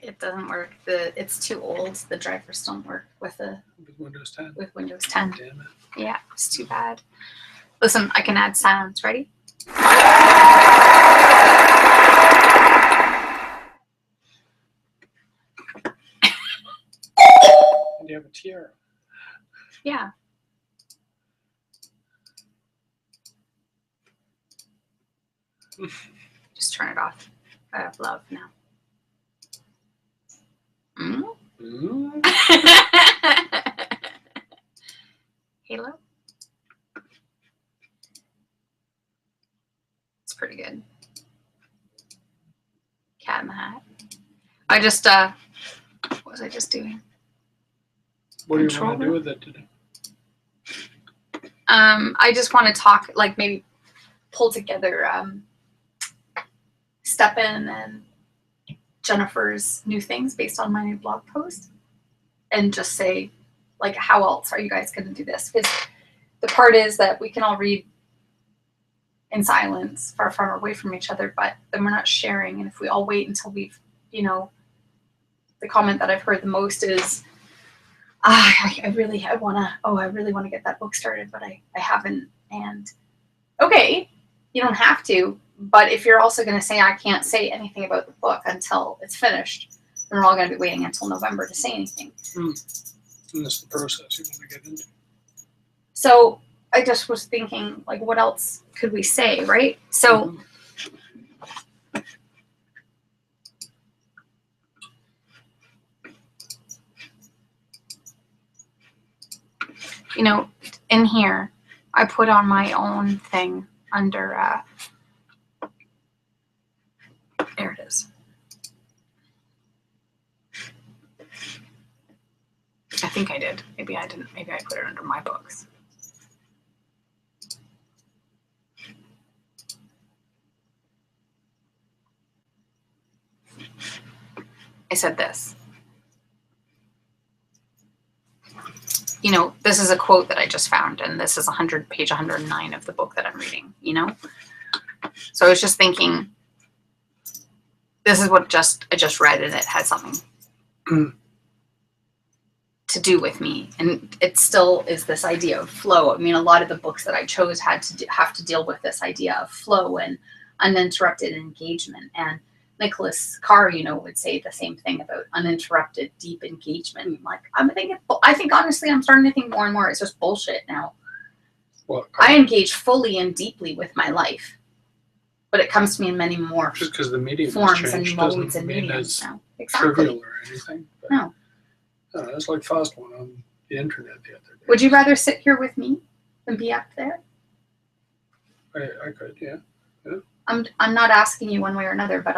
It doesn't work. It's too old. The drivers don't work with Windows 10. With Windows 10. Damn it. Yeah, it's too bad. Listen, I can add sounds. Ready? And you have a tiara. Yeah. Just turn it off. I have love now. Halo? It's pretty good. Cat in the Hat. I just, what was I just doing? What do you want to do with it today? I just want to talk, like maybe pull together Steppen and Jennifer's new things based on my new blog post and just say, like, how else are you guys going to do this? Because the part is that we can all read in silence, far, far away from each other, but then we're not sharing. And if we all wait until we've, the comment that I've heard the most is, I really want to get that book started, but I haven't. And okay, you don't have to, but if you're also going to say, I can't say anything about the book until it's finished, then we're all going to be waiting until November to say anything. And that's the process you want to get into. So I just was thinking, like, what else could we say, right? So in here, I put on my own thing under, there it is. I think I did. Maybe I didn't. Maybe I put it under my books. I said this. This is a quote that I just found, and this is page 109 of the book that I'm reading, So I was just thinking, this is what I just read, and it had something to do with me. And it still is this idea of flow. I mean, a lot of the books that I chose have to deal with this idea of flow and uninterrupted engagement. And Nicholas Carr, would say the same thing about uninterrupted, deep engagement. Like, I think honestly, I'm starting to think more and more it's just bullshit now. Well, I engage fully and deeply with my life, but it comes to me in many more just because the medium forms and modes and mediums now. Exactly. Trivial or anything. But, no. It's like fast one on the internet the other day. Would you rather sit here with me than be up there? I could, yeah. I'm not asking you one way or another, but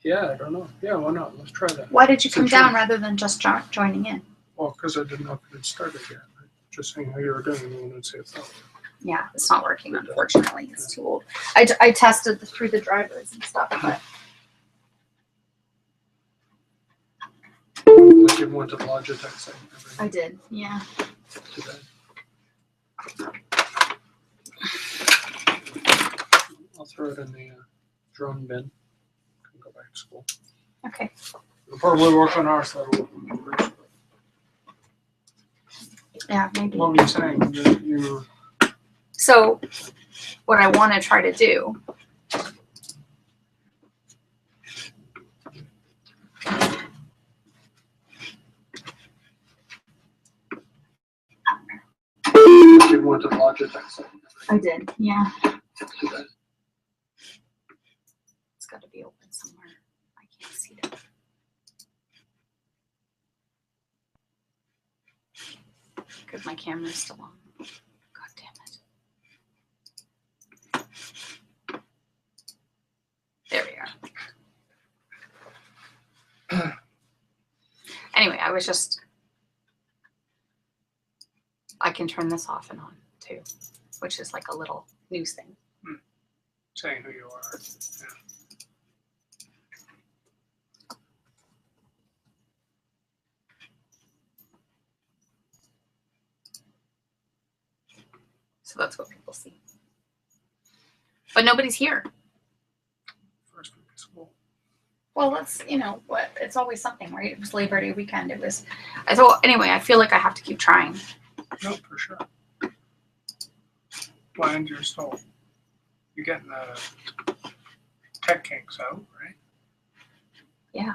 Yeah, I don't know. Yeah, why not? Let's try that. Why did you come down rather than just joining in? Well, because I didn't know if it had started yet. Just saying how you were doing, and wanted to see if that. Yeah, it's not working, unfortunately. It's too old. I tested through the drivers and stuff, but. Like you went to the Logitech site. I did, yeah. Today. I'll throw it in the drone bin. Go back to school. Okay. We'll probably work on our side. Yeah, maybe. What were you saying? So, what I want to try to do You went to the Logitech site. I did, yeah. It's got to be open somewhere. I can't see it. Because my camera's still on. God damn it. There we are. Anyway, I can turn this off and on too, which is like a little news thing. Saying who you are. Yeah. So that's what people see. But nobody's here. First week of school. Well, that's, you know, what, it's always something, right? It was Labor Day weekend. It was, so anyway, I feel like I have to keep trying. No, for sure. Well, and you're getting the tech kinks out, right? Yeah.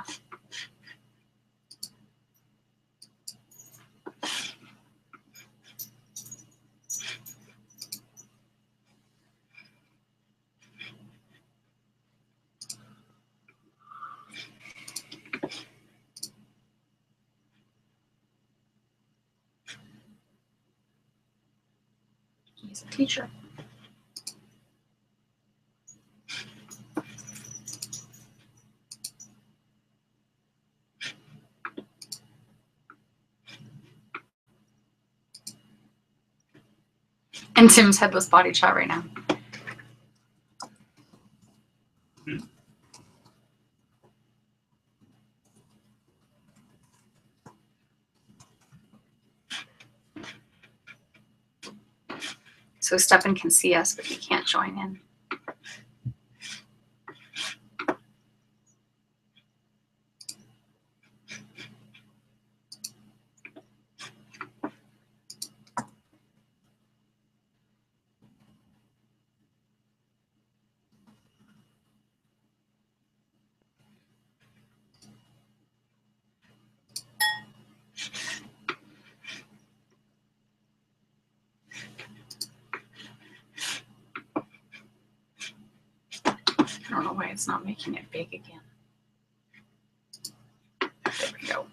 He's a teacher. And Tim's headless body shot right now. So Stefan can see us, but he can't join in. I don't know why it's not making it big again. There we go.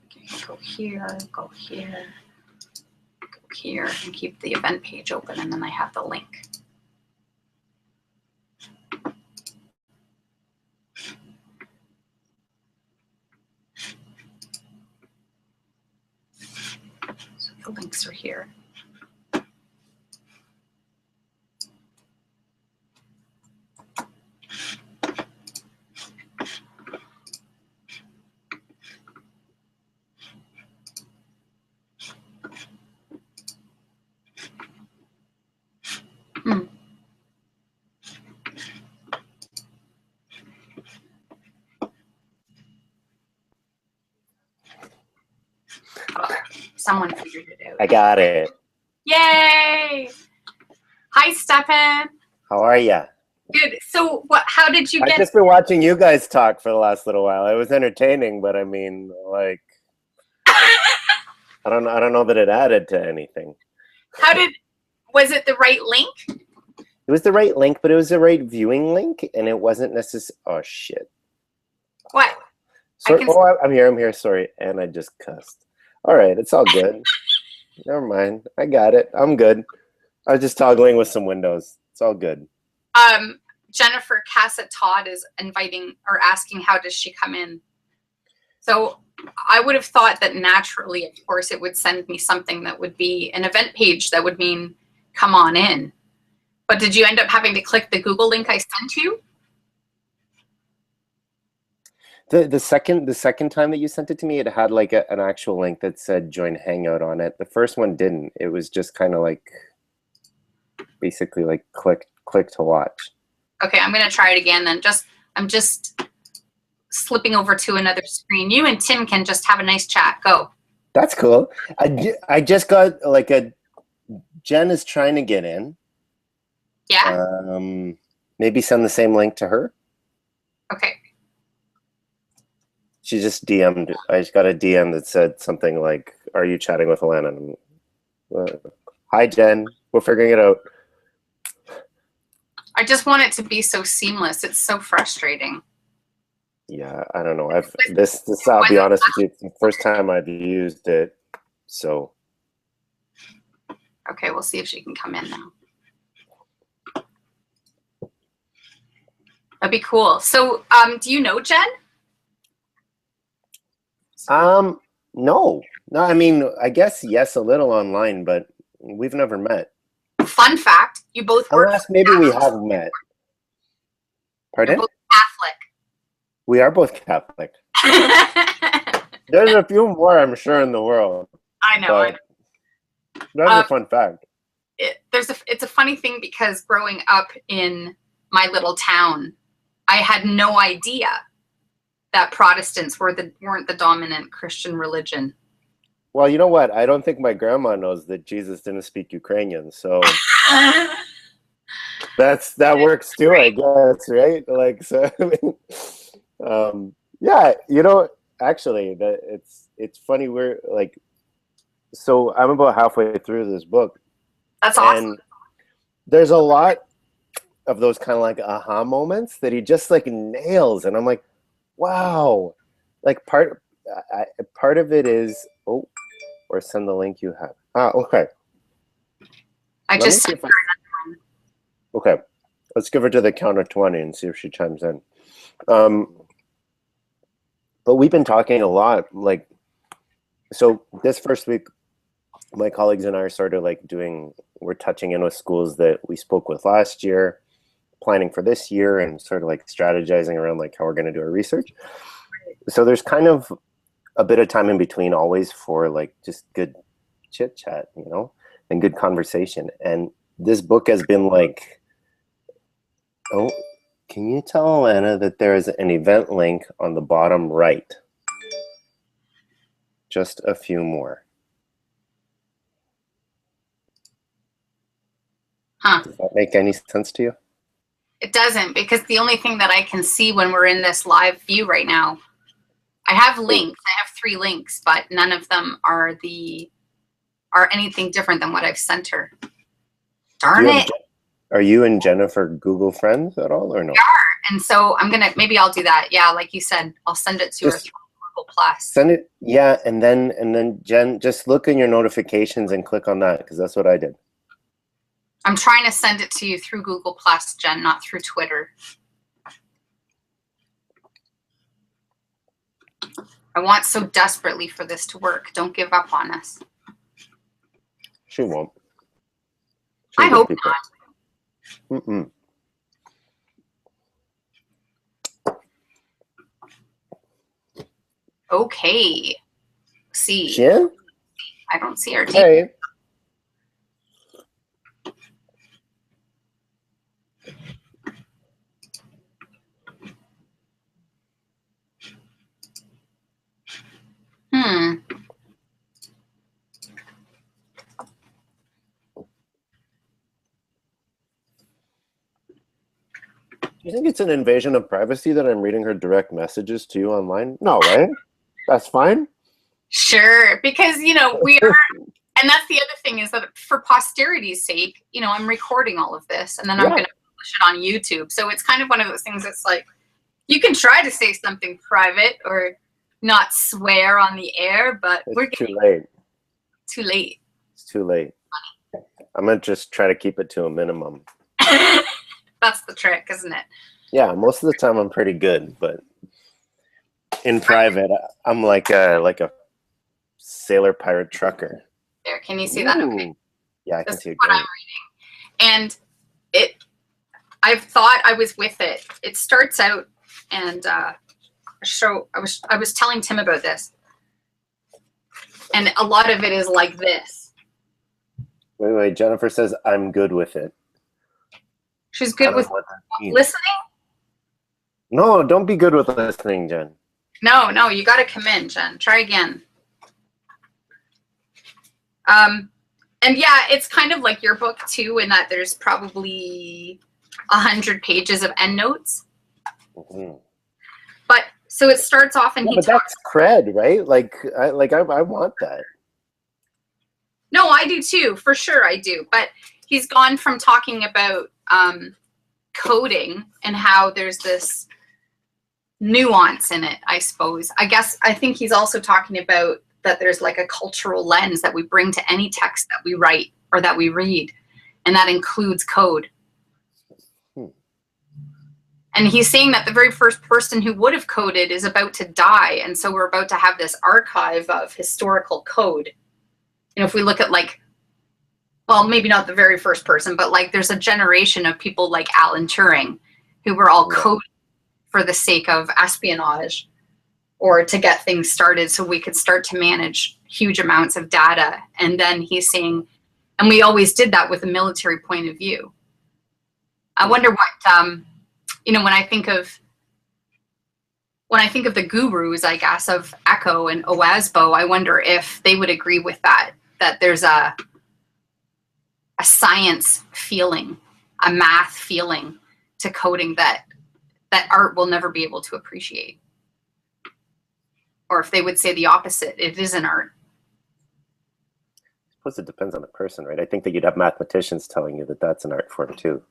Okay, go here, go here, go here, and keep the event page open, and then I have the link. So the links are here. Someone figured it out. I got it. Yay! Hi, Stefan. How are ya? Good. So, what? How did you I've get? just been watching you guys talk for the last little while. It was entertaining, but I mean, like, I don't know that it added to anything. Was it the right link? It was the right link, but it was the right viewing link, and it wasn't necessary. Oh shit! What? Sorry. I'm here. Sorry, and I just cussed. All right, it's all good. Never mind. I got it. I'm good. I was just toggling with some windows. It's all good. Jennifer Cassett Todd is inviting or asking how does she come in. So I would have thought that naturally, of course, it would send me something that would be an event page that would mean come on in. But did you end up having to click the Google link I sent you? The second time that you sent it to me, it had like an actual link that said join Hangout on it. The first one didn't. It was just kind of like basically like click to watch. Okay, I'm gonna try it again then. I'm just slipping over to another screen. You and Tim can just have a nice chat. Go. That's cool. I just got like Jen is trying to get in. Yeah. Maybe send the same link to her. Okay. She just DM'd. I just got a DM that said something like, "Are you chatting with Alana?" Hi, Jen. We're figuring it out. I just want it to be so seamless. It's so frustrating. Yeah, I don't know. I'll be honest with you, it's the first time I've used it, so. Okay, we'll see if she can come in now. That'd be cool. So, do you know Jen? No, no. I mean, I guess yes, a little online, but we've never met. Fun fact, you both work Unless maybe we have met. You're Pardon? both We are both Catholic. Catholic. There's a few more, I'm sure, in the world. I know. But that's a fun fact. It's a funny thing because growing up in my little town, I had no idea that Protestants weren't the dominant Christian religion. Well, you know what? I don't think my grandma knows that Jesus didn't speak Ukrainian, so that works too, I guess, right? Like, so, yeah, you know, actually, it's funny. We're like, so I'm about halfway through this book. That's awesome. And there's a lot of those kind of like aha moments that he just like nails, and I'm like, wow. Like part of it is or send the link you have. Okay. Okay, let's give her to the count of 20 and see if she chimes in. But we've been talking a lot, like, so this first week, my colleagues and I started like we're touching in with schools that we spoke with last year, planning for this year, and sort of like strategizing around like how we're going to do our research. So there's kind of a bit of time in between always for like just good chit chat, you know, and good conversation. And this book has been like, oh, can you tell Alana that there is an event link on the bottom right? Just a few more. Huh. Does that make any sense to you? It doesn't, because the only thing that I can see when we're in this live view right now, I have links. I have 3 links, but none of them are anything different than what I've sent her. Darn it. Are you and Jennifer Google friends at all or no? We are. And so maybe I'll do that. Yeah, like you said, I'll send it to her through Google Plus. Send it, yeah, and then Jen, just look in your notifications and click on that, because that's what I did. I'm trying to send it to you through Google Plus, Jen, not through Twitter. I want so desperately for this to work. Don't give up on us. She won't. I hope not. Mm-mm. Okay. See. Jen? I don't see her. Hey. Do you think it's an invasion of privacy that I'm reading her direct messages to you online? No, right? That's fine? Sure, because, you know, we are, and that's the other thing is that for posterity's sake, you know, I'm recording all of this and then I'm going to publish it on YouTube. So it's kind of one of those things that's like, you can try to say something private or not swear on the air, but we're too late. Too late. It's too late. I'm going to just try to keep it to a minimum. That's the trick, isn't it? Yeah, most of the time I'm pretty good, but in private, I'm like a sailor pirate trucker. There, can you see that? Okay. Yeah, I can see it. What I'm reading, and I've thought I was with it. It starts out, and I was telling Tim about this, and a lot of it is like this. Wait. Jennifer says I'm good with it. She's good with listening? No, don't be good with listening, Jen. No, you got to come in, Jen. Try again. And yeah, it's kind of like your book too, in that there's probably 100 pages of endnotes. Mm-hmm. But so it starts off and but that's cred, right? Like I want that. No, I do too, for sure I do. But he's gone from talking about coding and how there's this nuance in it, I suppose. I think he's also talking about that there's like a cultural lens that we bring to any text that we write or that we read, and that includes code. And he's saying that the very first person who would have coded is about to die. And so we're about to have this archive of historical code. If we look at like, well, maybe not the very first person, but like there's a generation of people like Alan Turing who were all coding for the sake of espionage or to get things started so we could start to manage huge amounts of data. And then he's saying, and we always did that with a military point of view. I wonder what, when I think of the gurus, I guess, of Echo and OASBO, I wonder if they would agree with that there's a science feeling, a math feeling to coding that art will never be able to appreciate. Or if they would say the opposite, it is an art. I suppose it depends on the person, right? I think that you'd have mathematicians telling you that that's an art form too.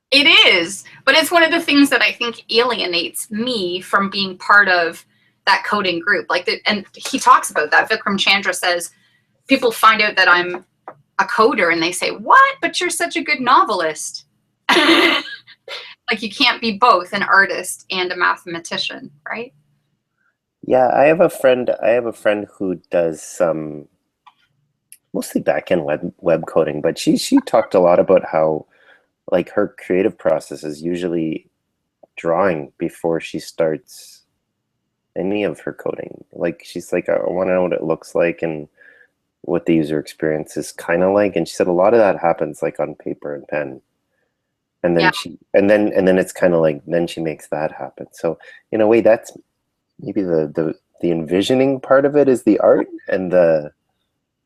It is, but it's one of the things that I think alienates me from being part of that coding group. And he talks about that. Vikram Chandra says, people find out that I'm a coder and they say, what? But you're such a good novelist. Like you can't be both an artist and a mathematician, right? Yeah, I have a friend who does some mostly back-end web coding, but she talked a lot about how like her creative process is usually drawing before she starts any of her coding. Like she's like, I want to know what it looks like and what the user experience is kind of like. And she said a lot of that happens like on paper and pen. And then and then it's kind of like, then she makes that happen. So in a way, that's maybe the envisioning part of it is the art, and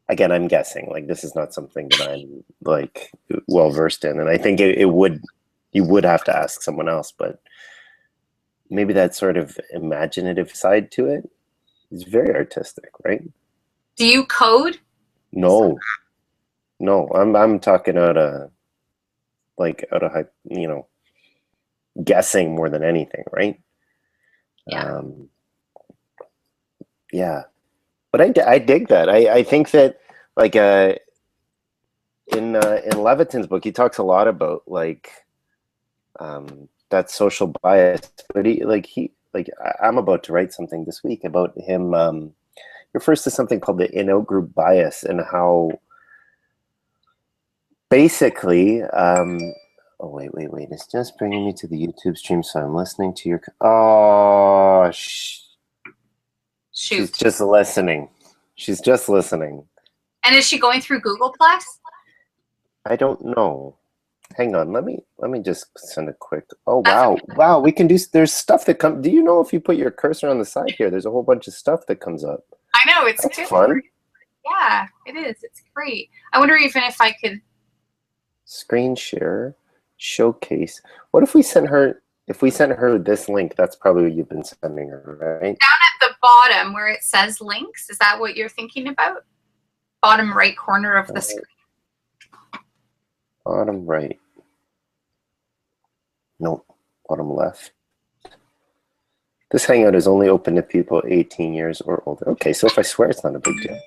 again, I'm guessing, like this is not something that I'm like well versed in, and I think you would have to ask someone else, but maybe that sort of imaginative side to it is very artistic, right? Do you code? No, I'm talking out of guessing more than anything, right? Yeah. Yeah, but I dig that. I think that like in Levitin's book, he talks a lot about like that social bias. But I'm about to write something this week about him. He refers to something called the in-out group bias and how basically. Oh wait! It's just bringing me to the YouTube stream, so I'm listening to your. Oh Shoot. She's just listening. And is she going through Google Plus? I don't know. Hang on. Let me just send a quick. Oh wow, wow. We can do. There's stuff that comes. Do you know if you put your cursor on the side here, there's a whole bunch of stuff that comes up. I know it's That's fun. Yeah, it is. It's great. I wonder even if I could screen share, showcase. What if we sent her? If we sent her this link, that's probably what you've been sending her, right? Down at the bottom where it says links, is that what you're thinking about? Bottom right corner of the screen. Bottom right. Nope. Bottom left. This Hangout is only open to people 18 years or older. Okay, so if I swear, it's not a big deal.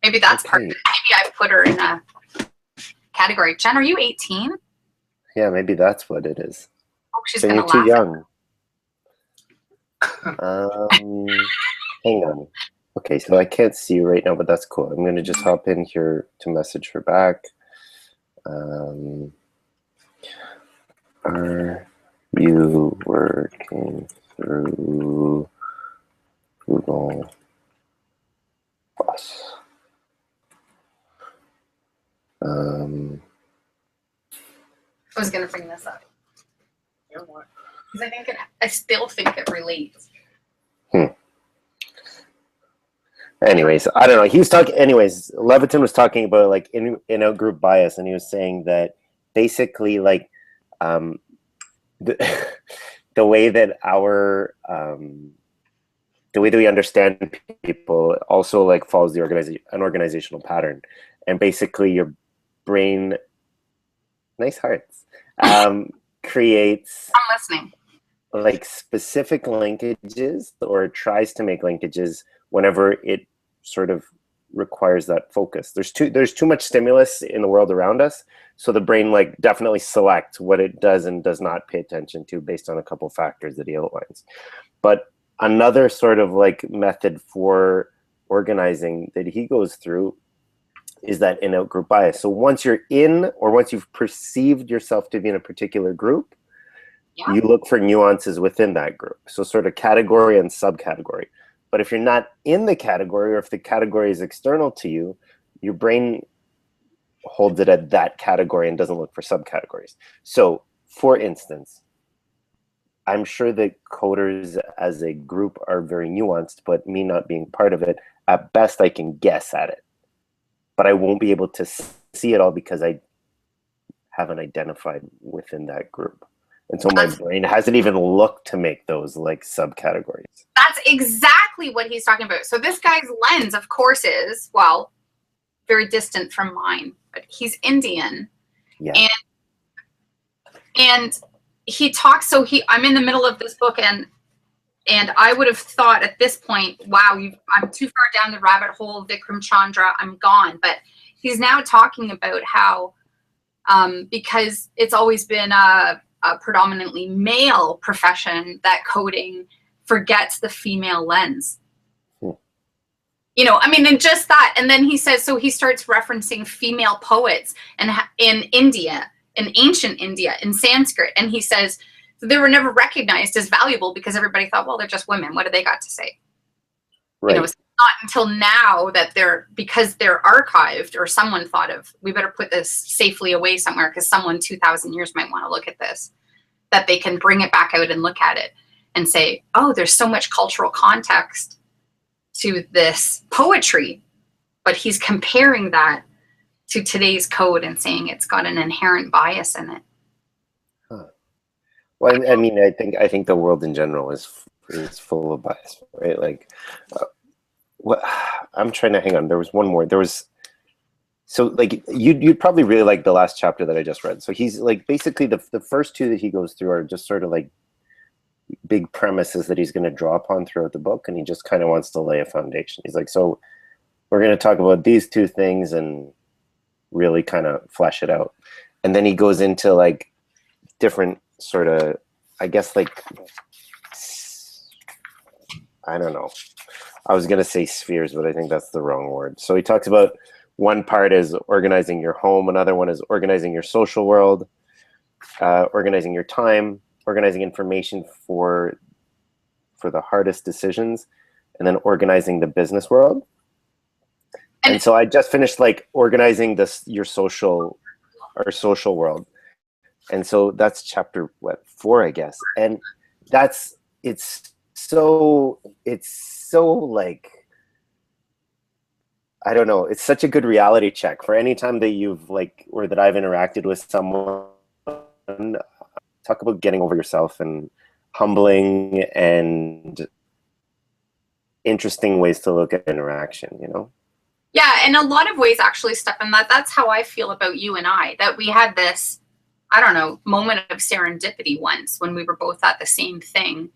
Maybe that's part of it. Maybe I put her in a category. Jen, are you 18? Yeah, maybe that's what it is. Oh, she's then gonna you're too laugh. young. Hang on. Okay, so I can't see you right now, but that's cool. I'm going to just hop in here to message her back. Are you working through Google Plus? I was gonna bring this up. Yeah, what? Because I still think it relates. Anyways, I don't know. He was talking. Anyways, Levitin was talking about like in-out group bias, and he was saying that basically, like, the way that the way that we understand people also like follows the an organizational pattern, and basically your brain, nice hearts, creates. I'm listening. Like specific linkages, or tries to make linkages whenever it sort of requires that focus. There's too much stimulus in the world around us, so the brain like definitely selects what it does and does not pay attention to based on a couple factors that he outlines. But another sort of like method for organizing that he goes through is that in-out group bias. So once you're in, or once you've perceived yourself to be in a particular group, you look for nuances within that group. So sort of category and subcategory. But if you're not in the category, or if the category is external to you, your brain holds it at that category and doesn't look for subcategories. So for instance, I'm sure that coders as a group are very nuanced, but me not being part of it, at best I can guess at it. But I won't be able to see it all because I haven't identified within that group. And so my brain hasn't even looked to make those like subcategories. That's exactly what he's talking about. So this guy's lens, of course, is, well, very distant from mine, but he's Indian. Yeah. And he talks, so I'm in the middle of this book, and I would have thought at this point, wow, I'm too far down the rabbit hole, Vikram Chandra, I'm gone. But he's now talking about how, because it's always been a predominantly male profession, that coding forgets the female lens. You know, I mean, and just that. And then he says, so he starts referencing female poets and in India, in ancient India, in Sanskrit. And he says they were never recognized as valuable because everybody thought, well, they're just women. What do they got to say? Right. You know, it's not until now that because they're archived, or someone thought of, we better put this safely away somewhere because someone 2,000 years might want to look at this, that they can bring it back out and look at it and say, oh, there's so much cultural context to this poetry. But he's comparing that to today's code and saying it's got an inherent bias in it. Huh. Well, I mean, I think the world in general is full of bias, right? Like, what I'm trying to hang on. There was one more. So like you'd probably really like the last chapter that I just read. So he's like, basically the first two that he goes through are just sort of like big premises that he's going to draw upon throughout the book, and he just kind of wants to lay a foundation. He's like, so we're going to talk about these two things and really kind of flesh it out. And then he goes into like different sort of, I guess, like, I don't know. I was going to say spheres, but I think that's the wrong word. So he talks about, one part is organizing your home. Another one is organizing your social world, organizing your time, organizing information for the hardest decisions, and then organizing the business world. And so I just finished like organizing your social world. And so that's chapter 4, I guess. And it's so like, I don't know, it's such a good reality check for any time that you've like, or that I've interacted with someone. Talk about getting over yourself and humbling and interesting ways to look at interaction, you know? Yeah, in a lot of ways, actually, Stefan, that's how I feel about you and I, that we had this, I don't know, moment of serendipity once when we were both at the same thing.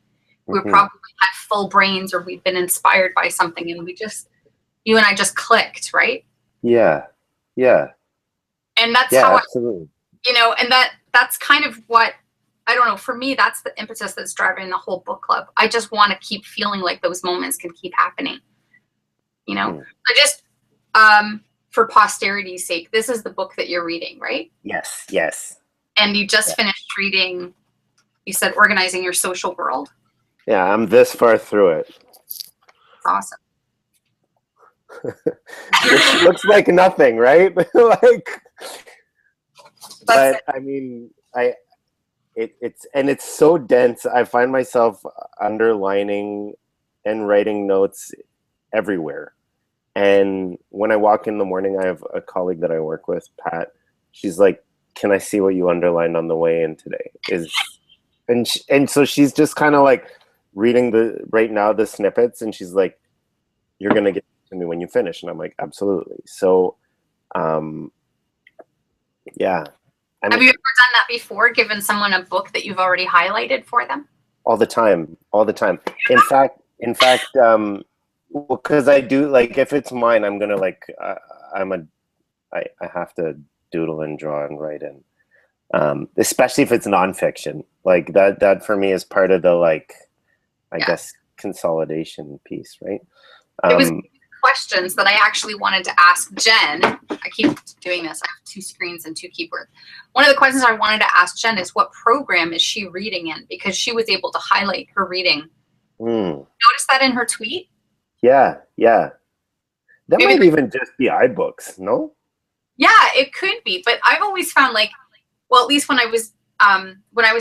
We probably had full brains, or we'd been inspired by something, and you and I just clicked, right? Yeah. And that's yeah, how absolutely. you know, and that's kind of what, I don't know, for me, that's the impetus that's driving the whole book club. I just want to keep feeling like those moments can keep happening. You know, I just, for posterity's sake, this is the book that you're reading, right? Yes. And you just finished reading, you said Organizing Your Social World. Yeah, I'm this far through it. It's awesome. Which looks like nothing, right? Like, but I mean, it's so dense. I find myself underlining and writing notes everywhere. And when I walk in the morning, I have a colleague that I work with, Pat. She's like, "Can I see what you underlined on the way in today?" And so she's just kind of like reading the snippets, and she's like, "You're gonna get to me when you finish," and I'm like, "Absolutely." So, yeah. Have you ever done that before? Given someone a book that you've already highlighted for them? All the time. In fact, Well, because I do like if it's mine, I'm gonna like I have to doodle and draw and write in. Especially if it's nonfiction. Like that for me is part of the like I Yeah. guess consolidation piece, right? It was questions that I actually wanted to ask Jen. I keep doing this. I have 2 screens and 2 keyboards. One of the questions I wanted to ask Jen is what program is she reading in? Because she was able to highlight her reading. Notice that in her tweet? Yeah. That Maybe might even just be iBooks, no? Yeah, it could be. But I've always found like, well, at least when I was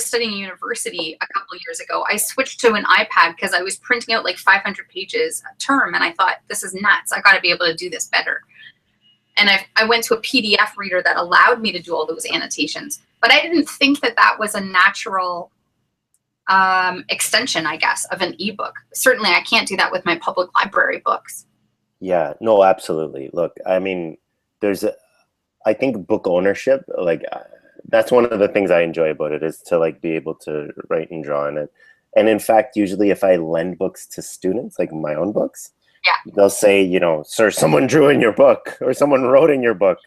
studying university a couple of years ago, I switched to an iPad because I was printing out like 500 pages a term, and I thought, this is nuts. I got to be able to do this better. And I went to a PDF reader that allowed me to do all those annotations, but I didn't think that that was a natural extension, I guess, of an ebook. Certainly, I can't do that with my public library books. Yeah, no, absolutely. Look, I mean, I think book ownership, like that's one of the things I enjoy about it is to like be able to write and draw in it. And in fact, usually if I lend books to students, like my own books, yeah, they'll say, you know, sir, someone drew in your book or someone wrote in your book.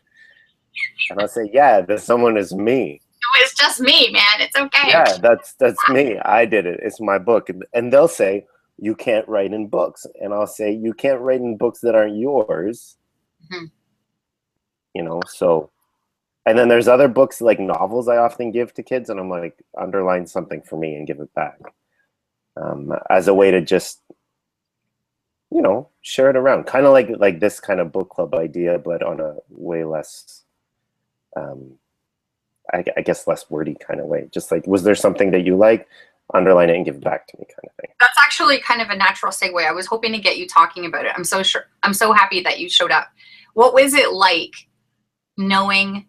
And I'll say, yeah, the someone is me. It's just me, man. It's okay. Yeah, that's me. I did it. It's my book. And they'll say, you can't write in books. And I'll say, you can't write in books that aren't yours. Mm-hmm. You know, so, and then there's other books like novels I often give to kids, and I'm like, underline something for me and give it back as a way to just, you know, share it around, kind of like this kind of book club idea, but on a way less, I guess less wordy kind of way. Just like, was there something that you like? Underline it and give it back to me, kind of thing. That's actually kind of a natural segue. I was hoping to get you talking about it. I'm so happy that you showed up. What was it like knowing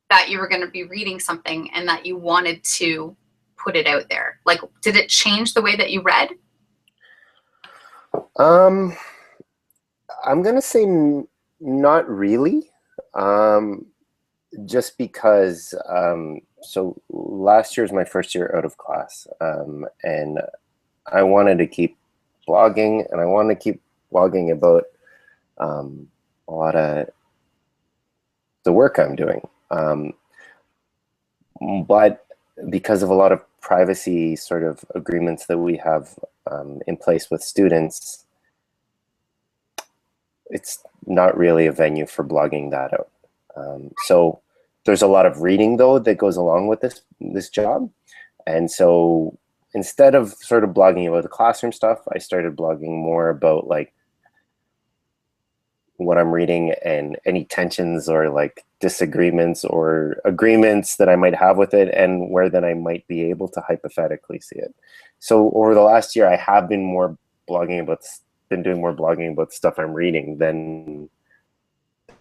that you were going to be reading something and that you wanted to put it out there? Like, did it change the way that you read? I'm going to say not really. Just because, so last year was my first year out of class, and I wanted to keep blogging, and I wanted to keep blogging about a lot of the work I'm doing. But because of a lot of privacy sort of agreements that we have in place with students, it's not really a venue for blogging that out. So there's a lot of reading though that goes along with this job. And so instead of sort of blogging about the classroom stuff, I started blogging more about like what I'm reading and any tensions or like disagreements or agreements that I might have with it, and where then I might be able to hypothetically see it. So over the last year, I have been doing more blogging about the stuff I'm reading than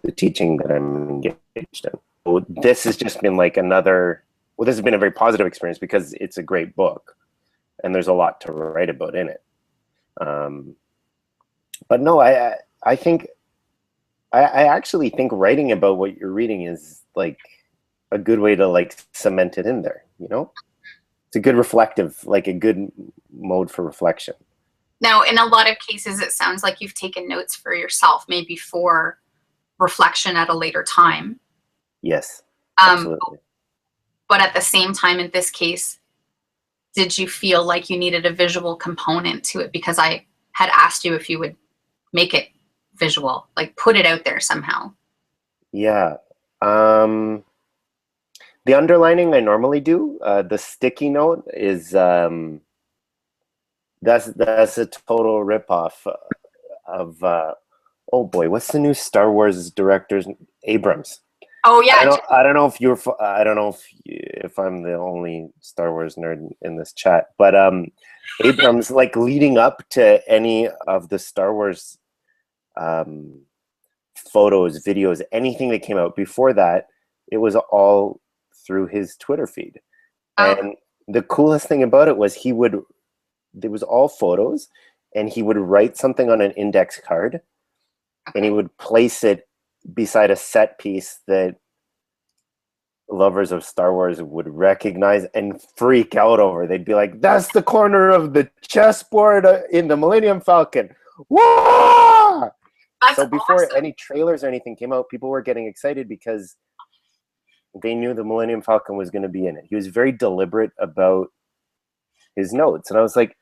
the teaching that I'm engaged in. So this has just been like this has been a very positive experience because it's a great book and there's a lot to write about in it. But no, I think, I actually think writing about what you're reading is like a good way to like cement it in there, you know? It's a good reflective, like a good mode for reflection. Now, in a lot of cases, it sounds like you've taken notes for yourself, maybe for reflection at a later time. Yes, absolutely. But at the same time, in this case, did you feel like you needed a visual component to it? Because I had asked you if you would make it visual, like put it out there somehow. Yeah. The underlining I normally do. The sticky note is that's a total ripoff of oh boy, what's the new Star Wars director's Abrams? Oh yeah. I don't know if I'm the only Star Wars nerd in this chat, but Abrams, like leading up to any of the Star Wars photos, videos, anything that came out before that, it was all through his Twitter feed. And the coolest thing about it was there was all photos, and he would write something on an index card, and he would place it beside a set piece that lovers of Star Wars would recognize and freak out over. They'd be like, that's the corner of the chessboard in the Millennium Falcon. Whoa! That's So before awesome. any trailers or anything came out, people were getting excited because they knew the Millennium Falcon was going to be in it. He was very deliberate about his notes. And I was like,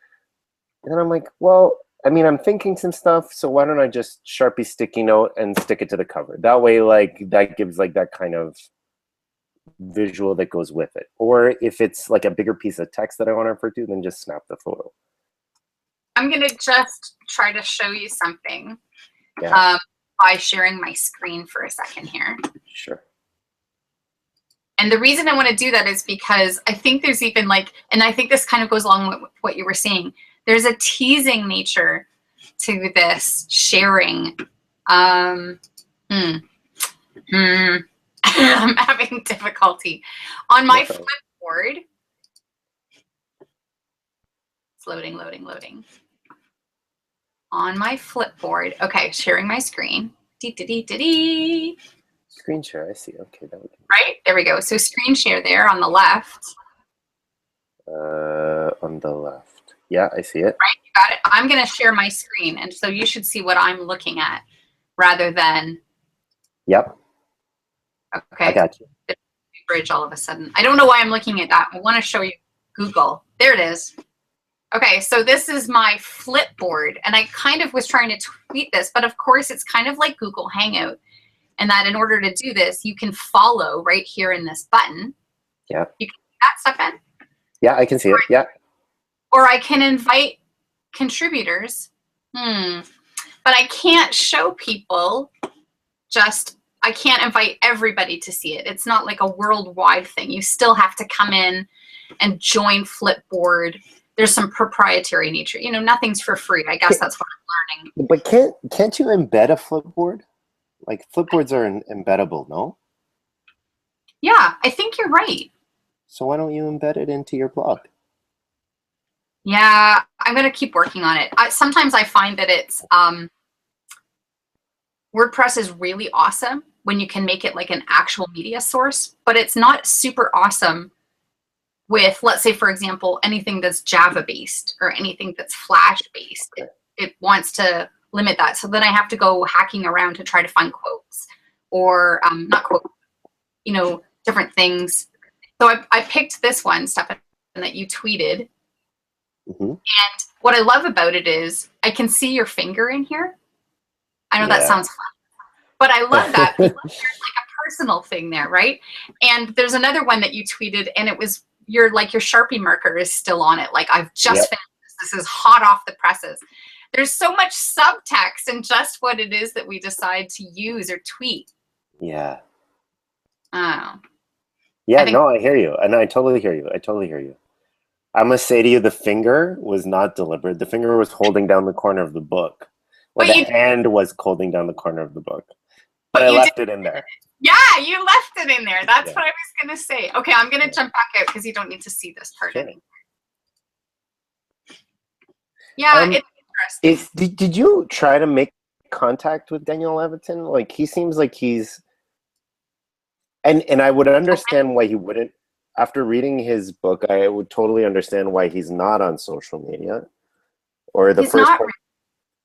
and then I'm like, well, I mean, I'm thinking some stuff, so why don't I just Sharpie sticky note and stick it to the cover? That way, like, that gives like that kind of visual that goes with it. Or if it's like a bigger piece of text that I want to refer to, then just snap the photo. I'm going to just try to show you something Yeah. by sharing my screen for a second here. Sure. And the reason I want to do that is because I think there's even like, and I think this kind of goes along with what you were saying. There's a teasing nature to this sharing. I'm having difficulty. On my Okay. Flipboard, it's loading. On my Flipboard, okay, sharing my screen. Screen share, I see. Okay, that would be Right, there we go. So screen share there on the left. on the left. Yeah, I see it. Right, you got it. I'm going to share my screen, and so you should see what I'm looking at rather than. Yep. Okay. I got you. Bridge all of a sudden. I don't know why I'm looking at that. I want to show you Google. There it is. Okay, so this is my Flipboard, and I kind of was trying to tweet this, but of course it's kind of like Google Hangout, and that in order to do this, you can follow right here in this button. Yeah. You can see that stuff in. Yeah, I can see it. Yeah. Or I can invite contributors. But I can't show people I can't invite everybody to see it. It's not like a worldwide thing. You still have to come in and join Flipboard. There's some proprietary nature. You know, nothing's for free. I guess that's what I'm learning. But can't you embed a Flipboard? Like Flipboards are embeddable, no? Yeah, I think you're right. So why don't you embed it into your blog? Yeah, I'm going to keep working on it. Sometimes I find that it's WordPress is really awesome when you can make it like an actual media source, but it's not super awesome with, let's say, for example, anything that's Java based or anything that's Flash based. It wants to limit that. So then I have to go hacking around to try to find quotes or not quotes, you know, different things. So I picked this one, Stefan, that you tweeted. Mm-hmm. And what I love about it is I can see your finger in here. I know that sounds fun, but I love that because there's like a personal thing there, right? And there's another one that you tweeted, and it was your Sharpie marker is still on it. Like, I've just finished this. This is hot off the presses. There's so much subtext in just what it is that we decide to use or tweet. Yeah. Oh. Yeah, no, I hear you. And I totally hear you. I must say to you, the finger was not deliberate. The finger was holding down the corner of the book. Or the hand was holding down the corner of the book. But I left it in there. Yeah, you left it in there. That's what I was going to say. Okay, I'm going to jump back out because you don't need to see this part anymore. Yeah, it's interesting. Did you try to make contact with Daniel Levitin? Like, he seems like he's... And I would understand why he wouldn't. After reading his book, I would totally understand why he's not on social media. Or the first part.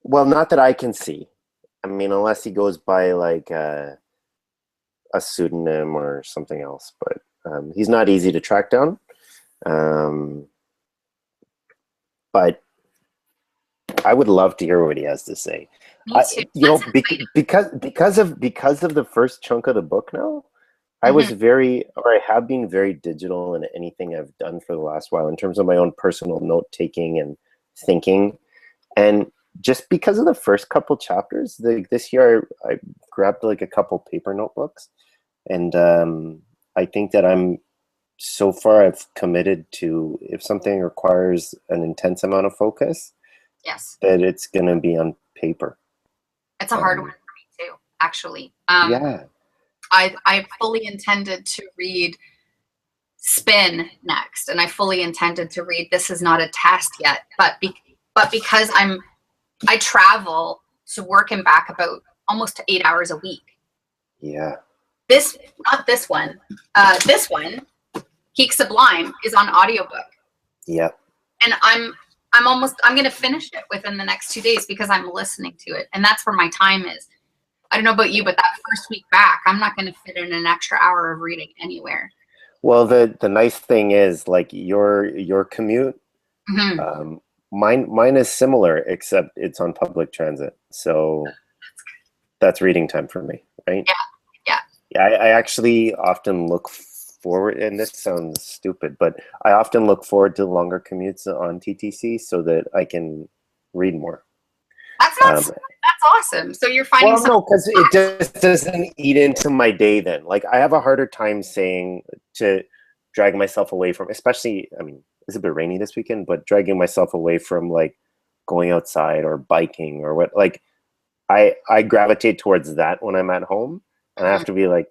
Well, not that I can see. I mean, unless he goes by like a pseudonym or something else. But he's not easy to track down. But I would love to hear what he has to say. Me too. You know, because of the first chunk of the book now, I was I have been very digital in anything I've done for the last while in terms of my own personal note taking and thinking. And just because of the first couple chapters, this year I grabbed like a couple paper notebooks, and I think that so far I've committed to, if something requires an intense amount of focus, that it's going to be on paper. It's a hard one for me too, actually. I fully intended to read Spin next, and I fully intended to read This Is Not a Test Yet, but because I travel to work and back about almost 8 hours a week. Yeah. This one, Geek Sublime is on audiobook. Yeah. And I'm I'm going to finish it within the next 2 days because I'm listening to it. And that's where my time is. I don't know about you, but that first week back, I'm not going to fit in an extra hour of reading anywhere. Well, the nice thing is, like, your commute, Mm-hmm. mine is similar, except it's on public transit. So that's reading time for me, right? Yeah. Yeah. Yeah, I actually often look forward, and this sounds stupid, but I often look forward to longer commutes on TTC so that I can read more. That's not, that's awesome. So you're finding Well, no, because it just doesn't eat into my day then. Like, I have a harder time saying to drag myself away from, especially, I mean, it's a bit rainy this weekend, but dragging myself away from, like, going outside or biking or what, like, I gravitate towards that when I'm at home, and I have to be like,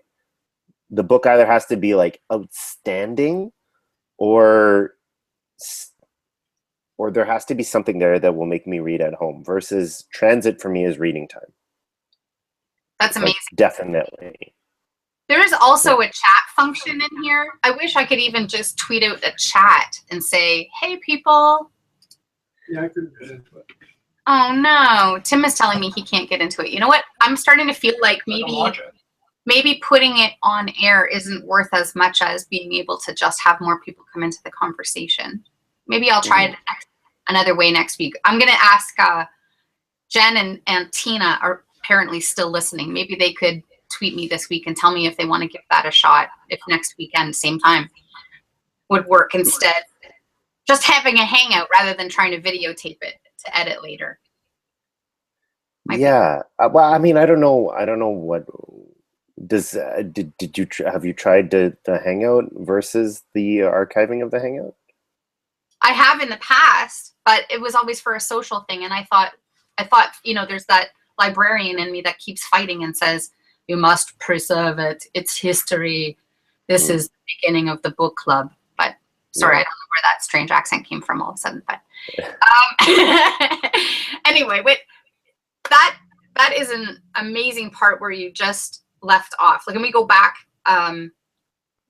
the book either has to be like outstanding, or there has to be something there that will make me read at home, versus transit for me is reading time. That's amazing. Like, definitely. There is also a chat function in here. I wish I could even just tweet out a chat and say, hey, people. Yeah, I couldn't get into it. Oh, no. Tim is telling me he can't get into it. You know what? I'm starting to feel like maybe putting it on air isn't worth as much as being able to just have more people come into the conversation. Maybe I'll try it another way next week. I'm going to ask Jen and Tina are apparently still listening. Maybe they could tweet me this week and tell me if they want to give that a shot, if next weekend, same time, would work instead. Just having a hangout rather than trying to videotape it to edit later. Yeah. Well, I mean, I don't know what does did you have you tried the hangout versus the archiving of the hangout? I have in the past, but it was always for a social thing, and I thought, you know, there's that librarian in me that keeps fighting and says, you must preserve it. It's history. This is the beginning of the book club. But sorry, I don't know where that strange accent came from all of a sudden. But anyway, that is an amazing part where you just left off. Like, let me go back,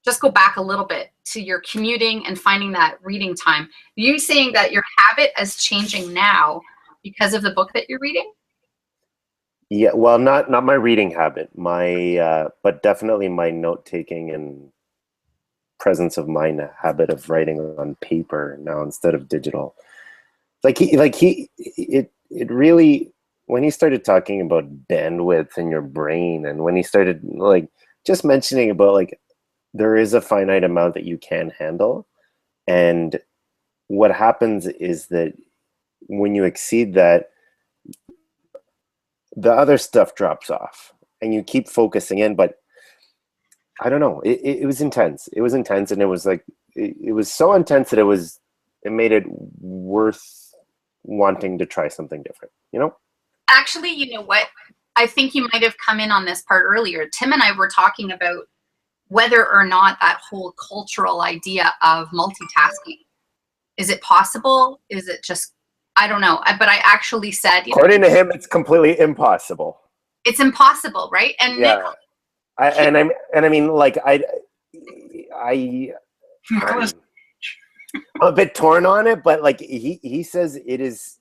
just go back a little bit to your commuting and finding that reading time. You saying that your habit is changing now because of the book that you're reading? Yeah, well, not my reading habit, but definitely my note taking and presence of mind habit of writing on paper now instead of digital. It really, when he started talking about bandwidth in your brain, and when he started, like, just mentioning about, like, there is a finite amount that you can handle, and what happens is that when you exceed that, the other stuff drops off and you keep focusing in. But I don't know, it was intense. It was intense, and it was like, it was so intense that it made it worth wanting to try something different, you know? Actually, you know what? I think you might have come in on this part earlier. Tim and I were talking about whether or not that whole cultural idea of multitasking, is it possible? Is it just, I don't know. But I actually said, according to him, it's completely impossible. It's impossible, right? And yeah, Nick, I mean, like, I'm a bit torn on it, but, like, he says it is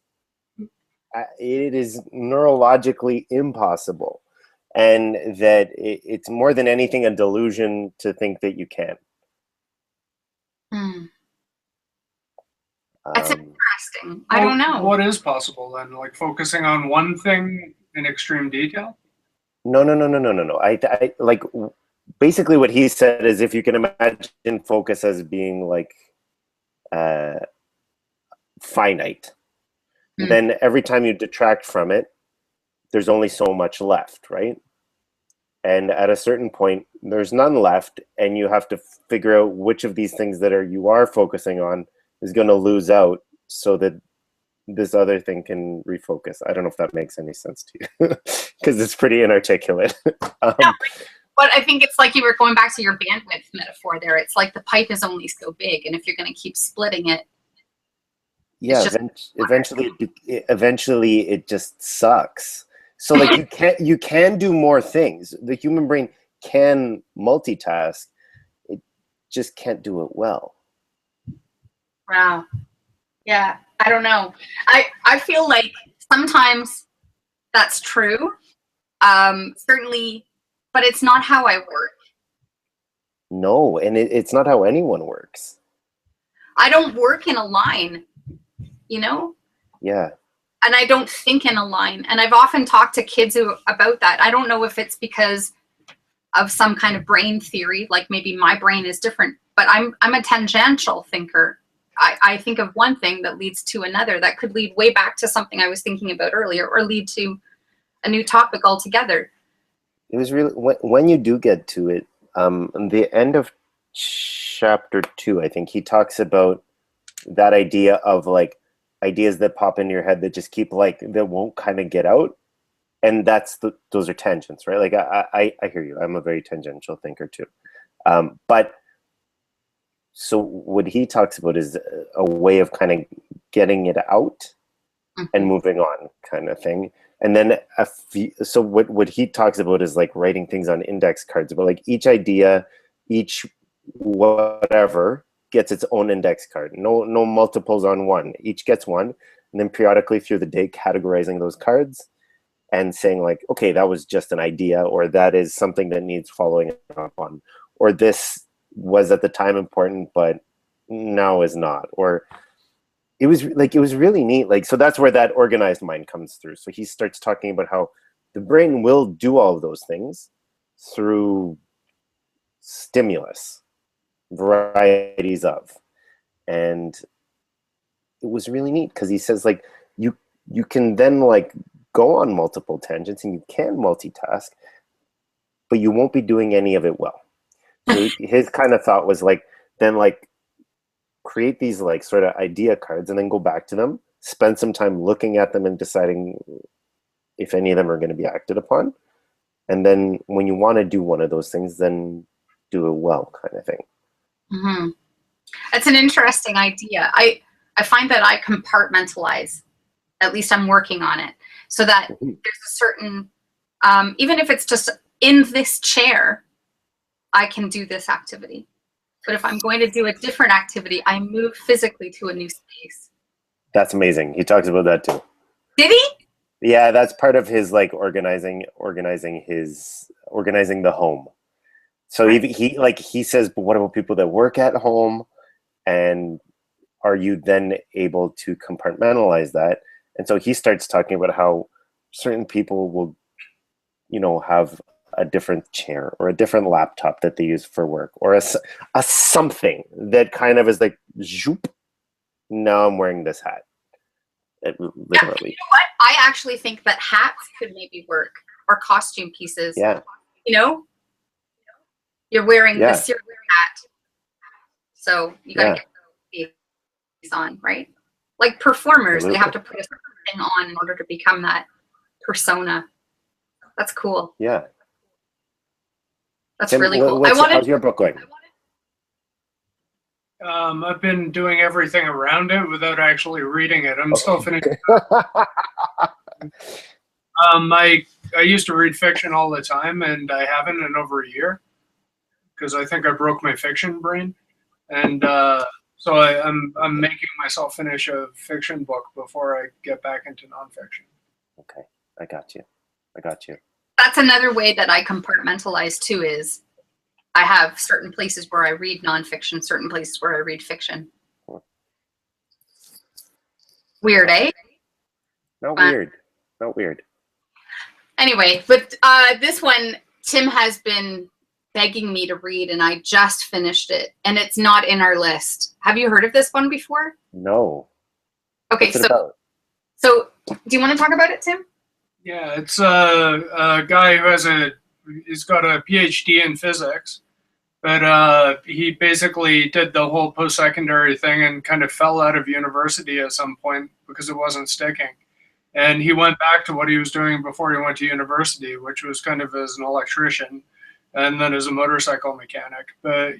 neurologically impossible, and that it's more than anything a delusion to think that you can. That's interesting. I don't know. What is possible then? Like focusing on one thing in extreme detail? No. I like, basically what he said is, if you can imagine focus as being like finite, then every time you detract from it, there's only so much left, right? And at a certain point, there's none left, and you have to figure out which of these things that you are focusing on is going to lose out, so that this other thing can refocus. I don't know if that makes any sense to you, because it's pretty inarticulate. No, but I think it's like you were going back to your bandwidth metaphor there. It's like the pipe is only so big, and if you're going to keep splitting it, yeah, eventually it just sucks. So, like, you can do more things. The human brain can multitask. It just can't do it well. Wow. Yeah. I don't know. I feel like sometimes that's true. Certainly, but it's not how I work. No, and it's not how anyone works. I don't work in a line, you know? Yeah. And I don't think in a line. And I've often talked to kids about that. I don't know if it's because of some kind of brain theory, like maybe my brain is different, but I'm a tangential thinker. I think of one thing that leads to another that could lead way back to something I was thinking about earlier, or lead to a new topic altogether. It was really, when you do get to it, the end of chapter 2, I think he talks about that idea of like ideas that pop into your head that just keep like, that won't kind of get out. And those are tangents, right? Like I hear you. I'm a very tangential thinker too. But so what he talks about is a way of kind of getting it out and moving on, kind of thing. And then so what he talks about is like writing things on index cards, but like each idea, each whatever gets its own index card. No multiples on one. Each gets one, and then periodically through the day categorizing those cards and saying like, okay, that was just an idea, or that is something that needs following up on, or this was at the time important, but now is not. Or it was really neat. Like, so that's where that organized mind comes through. So he starts talking about how the brain will do all of those things through stimulus, varieties of. And it was really neat because he says like you can then like go on multiple tangents and you can multitask, but you won't be doing any of it well. So his kind of thought was like, then like create these like sort of idea cards and then go back to them, spend some time looking at them and deciding if any of them are going to be acted upon. And then when you want to do one of those things, then do it well, kind of thing. Mm-hmm. That's an interesting idea. I find that I compartmentalize. At least I'm working on it, so that there's a certain, even if it's just in this chair, I can do this activity. But if I'm going to do a different activity, I move physically to a new space. That's amazing. He talks about that too. Did he? Yeah, that's part of his like organizing the home. So he says, but what about people that work at home? And are you then able to compartmentalize that? And so he starts talking about how certain people will, have a different chair or a different laptop that they use for work, or a something that kind of is like, zoop, now I'm wearing this hat. Literally. Yeah, you know what? I actually think that hats could maybe work, or costume pieces. Yeah. You're wearing the serious hat. So you got to get these on, right? Like performers, they have to put a certain thing on in order to become that persona. That's cool. Yeah. That's really cool. How's your book going? I've been doing everything around it without actually reading it. I'm still finishing. I used to read fiction all the time, and I haven't in over a year because I think I broke my fiction brain, and so I'm making myself finish a fiction book before I get back into nonfiction. Okay, I got you. That's another way that I compartmentalize too. Is I have certain places where I read nonfiction, certain places where I read fiction. Weird, eh? Not weird. Anyway, but this one, Tim has been begging me to read, and I just finished it, and it's not in our list. Have you heard of this one before? No. Okay, What's it about? So do you want to talk about it, Tim? Yeah, it's a guy he's got a PhD in physics, but he basically did the whole post-secondary thing and kind of fell out of university at some point because it wasn't sticking. And he went back to what he was doing before he went to university, which was kind of as an electrician and then as a motorcycle mechanic. But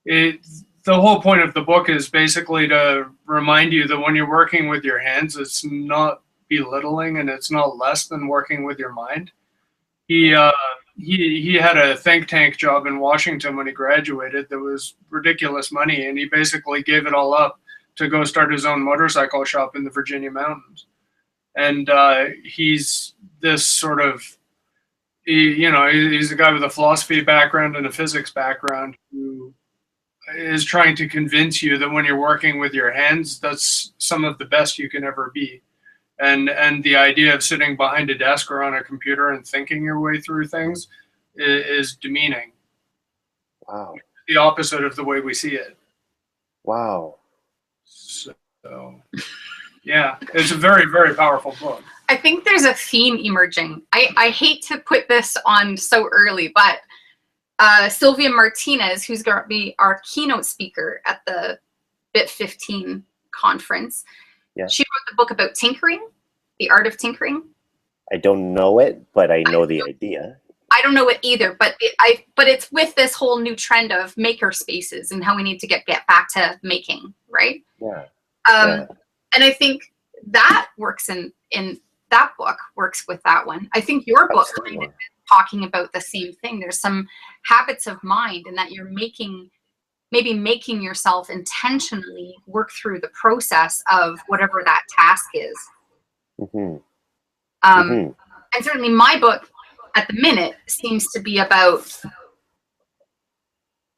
the whole point of the book is basically to remind you that when you're working with your hands, it's not belittling and it's not less than working with your mind. He had a think tank job in Washington when he graduated that was ridiculous money, and he basically gave it all up to go start his own motorcycle shop in the Virginia mountains. And he's this sort of, he's a guy with a philosophy background and a physics background who is trying to convince you that when you're working with your hands, that's some of the best you can ever be. And the idea of sitting behind a desk or on a computer and thinking your way through things is demeaning. Wow. The opposite of the way we see it. Wow. So, yeah, it's a very, very powerful book. I think there's a theme emerging. I hate to put this on so early, but Sylvia Martinez, who's going to be our keynote speaker at the Bit 15 conference, she wrote the book about tinkering, the art of tinkering. I don't know it, but I know the idea. I don't know it either, but it's with this whole new trend of maker spaces and how we need to get back to making, right? Yeah. And I think that works in that book works with that one. I think your book kind of is talking about the same thing. There's some habits of mind, and that you're maybe making yourself intentionally work through the process of whatever that task is. Mm-hmm. And certainly my book at the minute seems to be about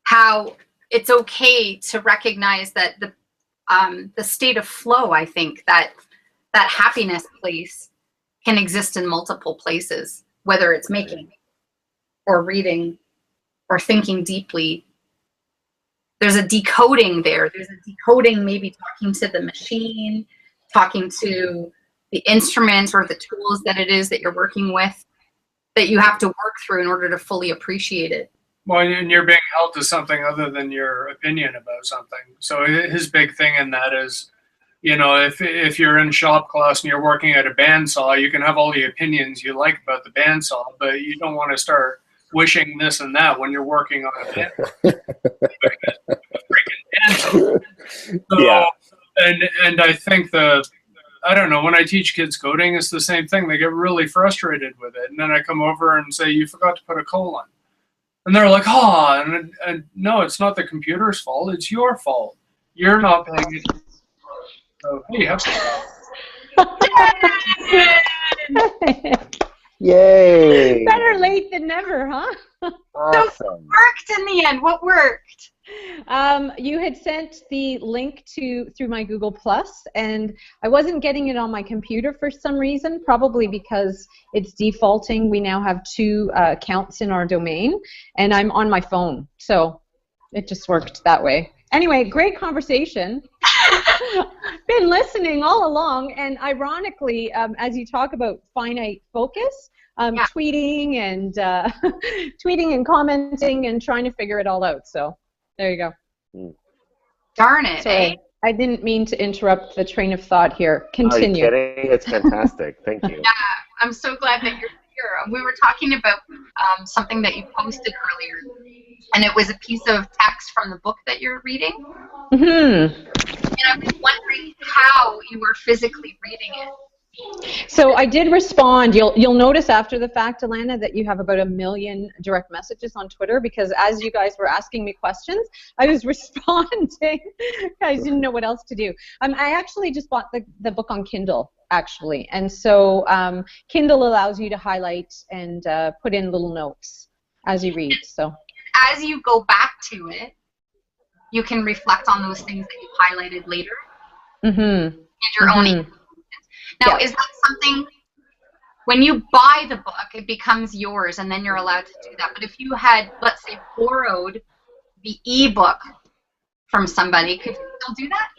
how it's okay to recognize that the state of flow, I think, that happiness place can exist in multiple places, whether it's making or reading or thinking deeply. There's a decoding there. There's a decoding, maybe talking to the machine, talking to the instruments or the tools that it is that you're working with, that you have to work through in order to fully appreciate it. Well, and you're being held to something other than your opinion about something. So his big thing in that is, if you're in shop class and you're working at a bandsaw, you can have all the opinions you like about the bandsaw, but you don't want to start wishing this and that when you're working on a bandsaw. So, yeah. And I think I don't know, when I teach kids coding, it's the same thing. They get really frustrated with it. And then I come over and say, you forgot to put a colon. And they're like, and no, it's not the computer's fault. It's your fault. You're not paying attention. So, hey, have Yay! Better late than never, huh? Awesome. So what worked in the end? What worked? You had sent the link through my Google Plus, and I wasn't getting it on my computer for some reason, probably because it's defaulting. We now have 2 accounts in our domain, and I'm on my phone, so it just worked that way. Anyway, great conversation. Been listening all along, and ironically, as you talk about finite focus, tweeting and tweeting and commenting and trying to figure it all out. So there you go. Darn it! Sorry, I didn't mean to interrupt the train of thought here. Continue. Are you kidding? It's fantastic. Thank you. Yeah, I'm so glad that you're here. We were talking about something that you posted earlier, and it was a piece of text from the book that you're reading. Mm-hmm. And I was wondering how you were physically reading it. So I did respond. You'll notice after the fact, Alana, that you have about 1 million direct messages on Twitter, because as you guys were asking me questions, I was responding. I didn't know what else to do. I actually just bought the book on Kindle, actually. And so Kindle allows you to highlight and put in little notes as you read. So as you go back to it, you can reflect on those things that you highlighted later. Mm-hmm. And your own. Now, is that something, when you buy the book, it becomes yours, and then you're allowed to do that. But if you had, let's say, borrowed the ebook from somebody, could you still do that?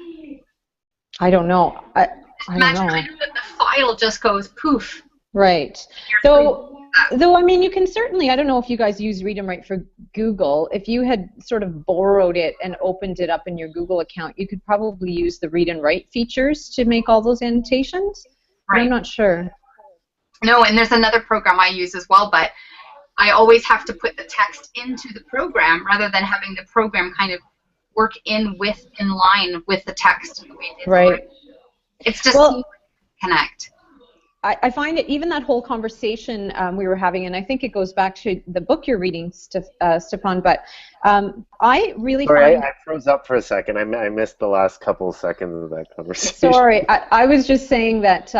I don't know. I don't know. Imagine that the file just goes poof. Right. Though, I mean, you can certainly, I don't know if you guys use Read and Write for Google. If you had sort of borrowed it and opened it up in your Google account, you could probably use the Read and Write features to make all those annotations. Right. I'm not sure. No, and there's another program I use as well, but I always have to put the text into the program rather than having the program kind of work in line with the text. Right. It's just connect. I find it, even that whole conversation we were having, and I think it goes back to the book you're reading, Stefan, but I really Sorry, find... I froze up for a second. I missed the last couple of seconds of that conversation. Sorry, I was just saying that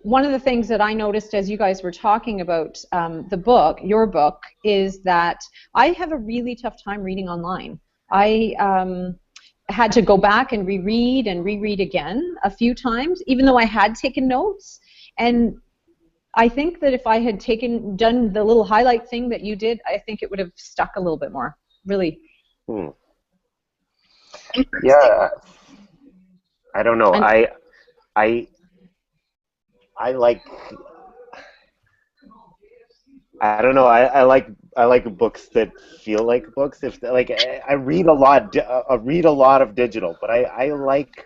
one of the things that I noticed as you guys were talking about the book, your book, is that I have a really tough time reading online. I had to go back and reread again a few times, even though I had taken notes. And I think that if I had done the little highlight thing that you did, I think it would have stuck a little bit more, really. Yeah, I don't know. I like, I don't know. I like books that feel like books. If like I read a lot, of digital, but I like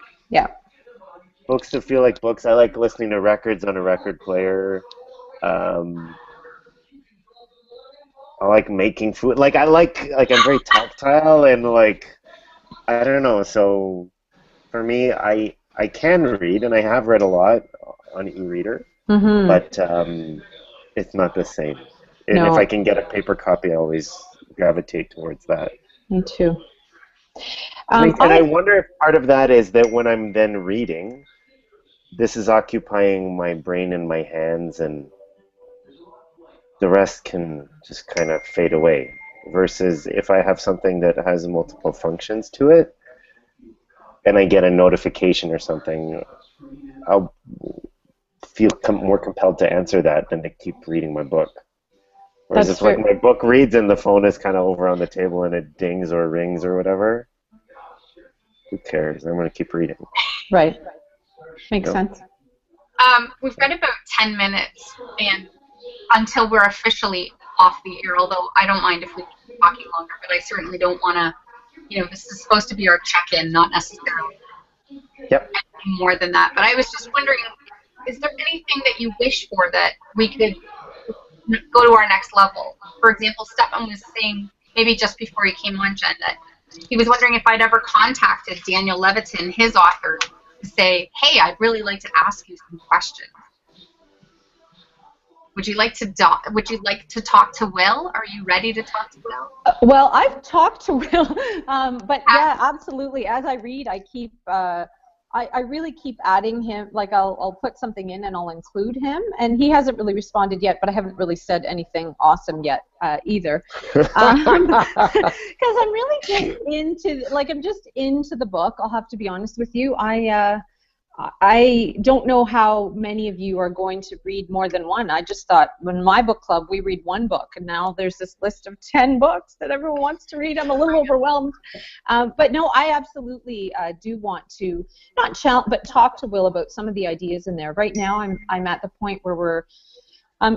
books that feel like books. I like listening to records on a record player. I like making food. Like I'm very tactile and like I don't know. So for me, I can read and I have read a lot on e-reader, but it's not the same. And if I can get a paper copy, I always gravitate towards that. Me too. And I wonder if part of that is that when I'm then reading, this is occupying my brain and my hands, and the rest can just kind of fade away. Versus if I have something that has multiple functions to it, and I get a notification or something, I'll feel more compelled to answer that than to keep reading my book. Whereas if like my book reads and the phone is kind of over on the table and it dings or rings or whatever, who cares? I'm going to keep reading. Right. Makes sense. We've got about 10 minutes and until we're officially off the air, although I don't mind if we keep talking longer, but I certainly don't want to, this is supposed to be our check-in, not necessarily anything more than that. But I was just wondering, is there anything that you wish for that we could go to our next level? For example, Stefan was saying, maybe just before he came on, Jen, that he was wondering if I'd ever contacted Daniel Levitin, his author, to say, hey, I'd really like to ask you some questions. Would you like to talk to Will? Are you ready to talk to Will? Well, I've talked to Will, but yeah, absolutely. As I read, I keep I really keep adding him. Like I'll put something in and I'll include him, and he hasn't really responded yet. But I haven't really said anything awesome yet either, because I'm really just into the book. I'll have to be honest with you. I don't know how many of you are going to read more than one. I just thought when my book club, we read one book, and now there's this list of 10 books that everyone wants to read. I'm a little overwhelmed. But no, I absolutely do want to not challenge, but talk to Will about some of the ideas in there. Right now, I'm at the point where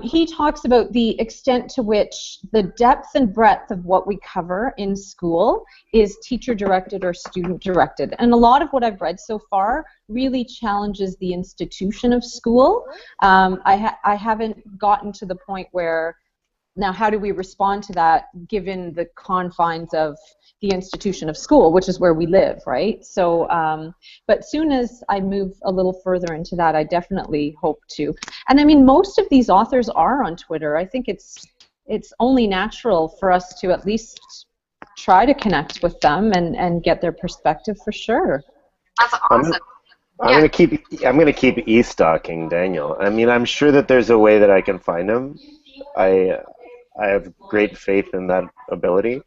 he talks about the extent to which the depth and breadth of what we cover in school is teacher-directed or student-directed. And a lot of what I've read so far really challenges the institution of school. I haven't gotten to the point where, now how do we respond to that given the confines of the institution of school, which is where we live, right? So, but soon as I move a little further into that, I definitely hope to. And I mean, most of these authors are on Twitter. I think it's only natural for us to at least try to connect with them and get their perspective for sure. That's awesome. I'm gonna keep e-stalking Daniel. I mean, I'm sure that there's a way that I can find him. I have great faith in that ability.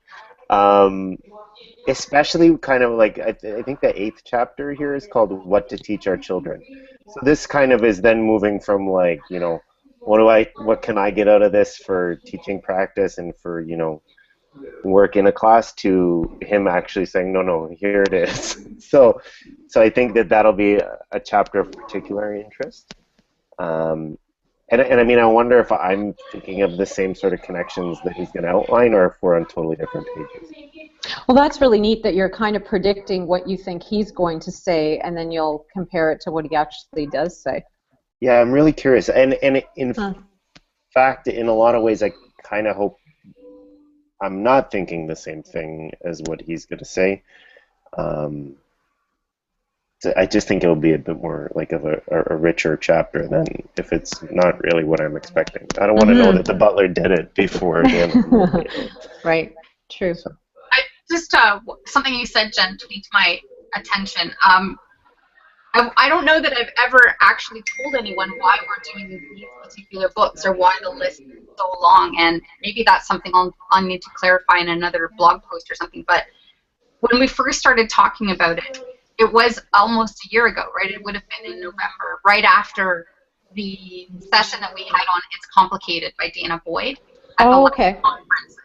Especially kind of like, I think the 8th chapter here is called What to Teach Our Children. So this kind of is then moving from like, what can I get out of this for teaching practice and for, work in a class, to him actually saying, no, here it is. So I think that'll be a chapter of particular interest. And I mean, I wonder if I'm thinking of the same sort of connections that he's going to outline, or if we're on totally different pages. Well, that's really neat that you're kind of predicting what you think he's going to say, and then you'll compare it to what he actually does say. Yeah, I'm really curious. And in fact, in a lot of ways, I kind of hope I'm not thinking the same thing as what he's going to say. I just think it'll be a bit more like of a richer chapter than if it's not really what I'm expecting. I don't want to know that the butler did it before the end of the movie. Right. True. So. I just something you said, Jen, tweaked my attention. I don't know that I've ever actually told anyone why we're doing these particular books or why the list is so long, and maybe that's something I'll need to clarify in another blog post or something. But when we first started talking about it, it was almost a year ago, right? It would have been in November, right after the session that we had on It's Complicated by Dana Boyd at the okay. conference.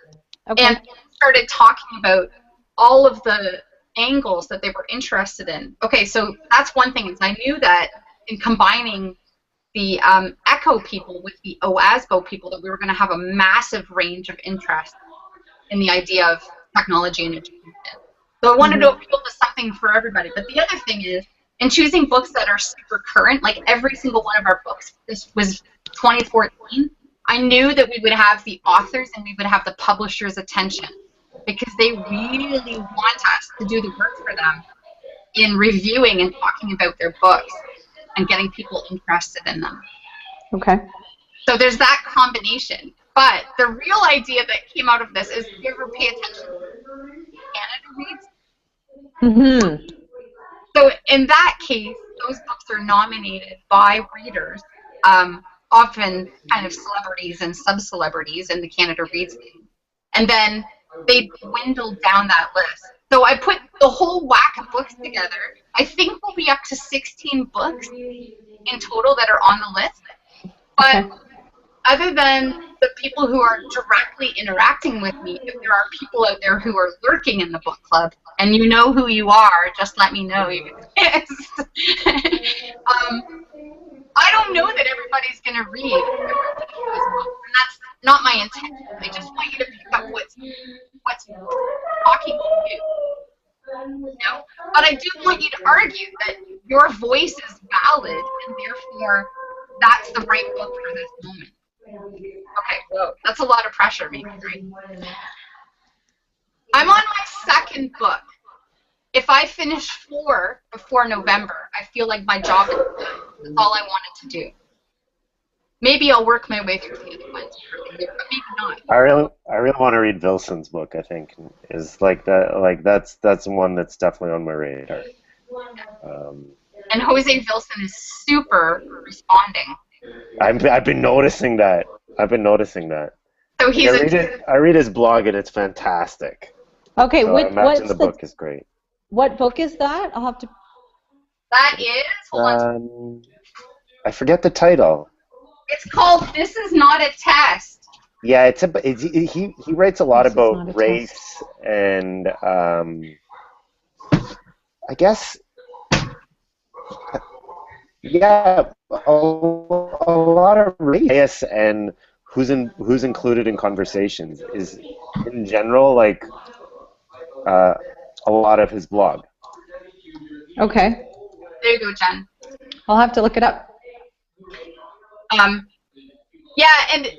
Okay. And we started talking about all of the angles that they were interested in. Okay, so that's one thing, is I knew that in combining the Echo people with the OASBO people, that we were going to have a massive range of interest in the idea of technology and education. So I wanted to appeal to something for everybody. But the other thing is, in choosing books that are super current, like every single one of our books, this was 2014, I knew that we would have the authors and we would have the publishers' attention, because they really want us to do the work for them in reviewing and talking about their books and getting people interested in them. Okay. So there's that combination. But the real idea that came out of this is, you ever pay attention to Canada Reads? So in that case, those books are nominated by readers, often kind of celebrities and sub-celebrities in the Canada Reads game. And then they dwindled down that list. So I put the whole whack of books together. I think we'll be up to 16 books in total that are on the list. But other than the people who are directly interacting with me, if there are people out there who are lurking in the book club, and you know who you are, just let me know you exist. I don't know that everybody's going to read this book, and that's not my intention. I just want you to pick up what's talking to you. You know? But I do want you to argue that your voice is valid, and therefore that's the right book for this moment. Okay, so that's a lot of pressure, maybe, right? I'm on my second book. If I finish 4 before November, I feel like my job is done. That's all I wanted to do. Maybe I'll work my way through the other ones, but maybe not. I really want to read Vilson's book. I think is like that. Like that's one that's definitely on my radar. And Jose Vilson is super responding. I've been noticing that. So he's I read his blog and it's fantastic. Okay, so I imagine the book is great. What book is that? I'll have to. That is. Hold on. I forget the title. It's called "This Is Not a Test." Yeah, he writes a lot about race and I guess. Yeah, a lot of race and who's included in conversations is in general like a lot of his blog. Okay. There you go, Jen. I'll have to look it up. Yeah, and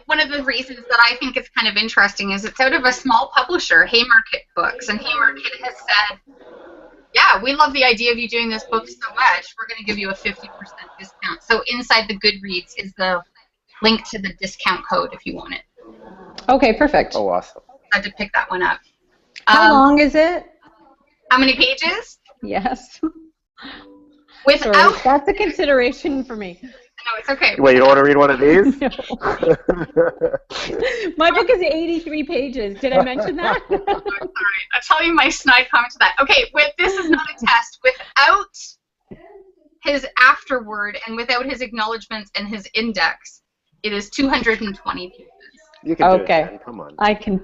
one of the reasons that I think it's kind of interesting is it's out of a small publisher, Haymarket Books, and Haymarket has said, yeah, we love the idea of you doing this book so much, we're going to give you a 50% discount. So inside the Goodreads is the link to the discount code if you want it. Okay, perfect. Oh, awesome. I had to pick that one up. How long is it? How many pages? Yes. Without. Sorry, that's a consideration for me. No, it's okay. Wait, you don't want to read one of these? No. My book is 83 pages. Did I mention that? All right. I'll tell you my snide comment to that. Okay, This Is Not a Test. Without his afterword and without his acknowledgments and his index, it is 220 pages. You can do okay. it, Jen. Come on. I can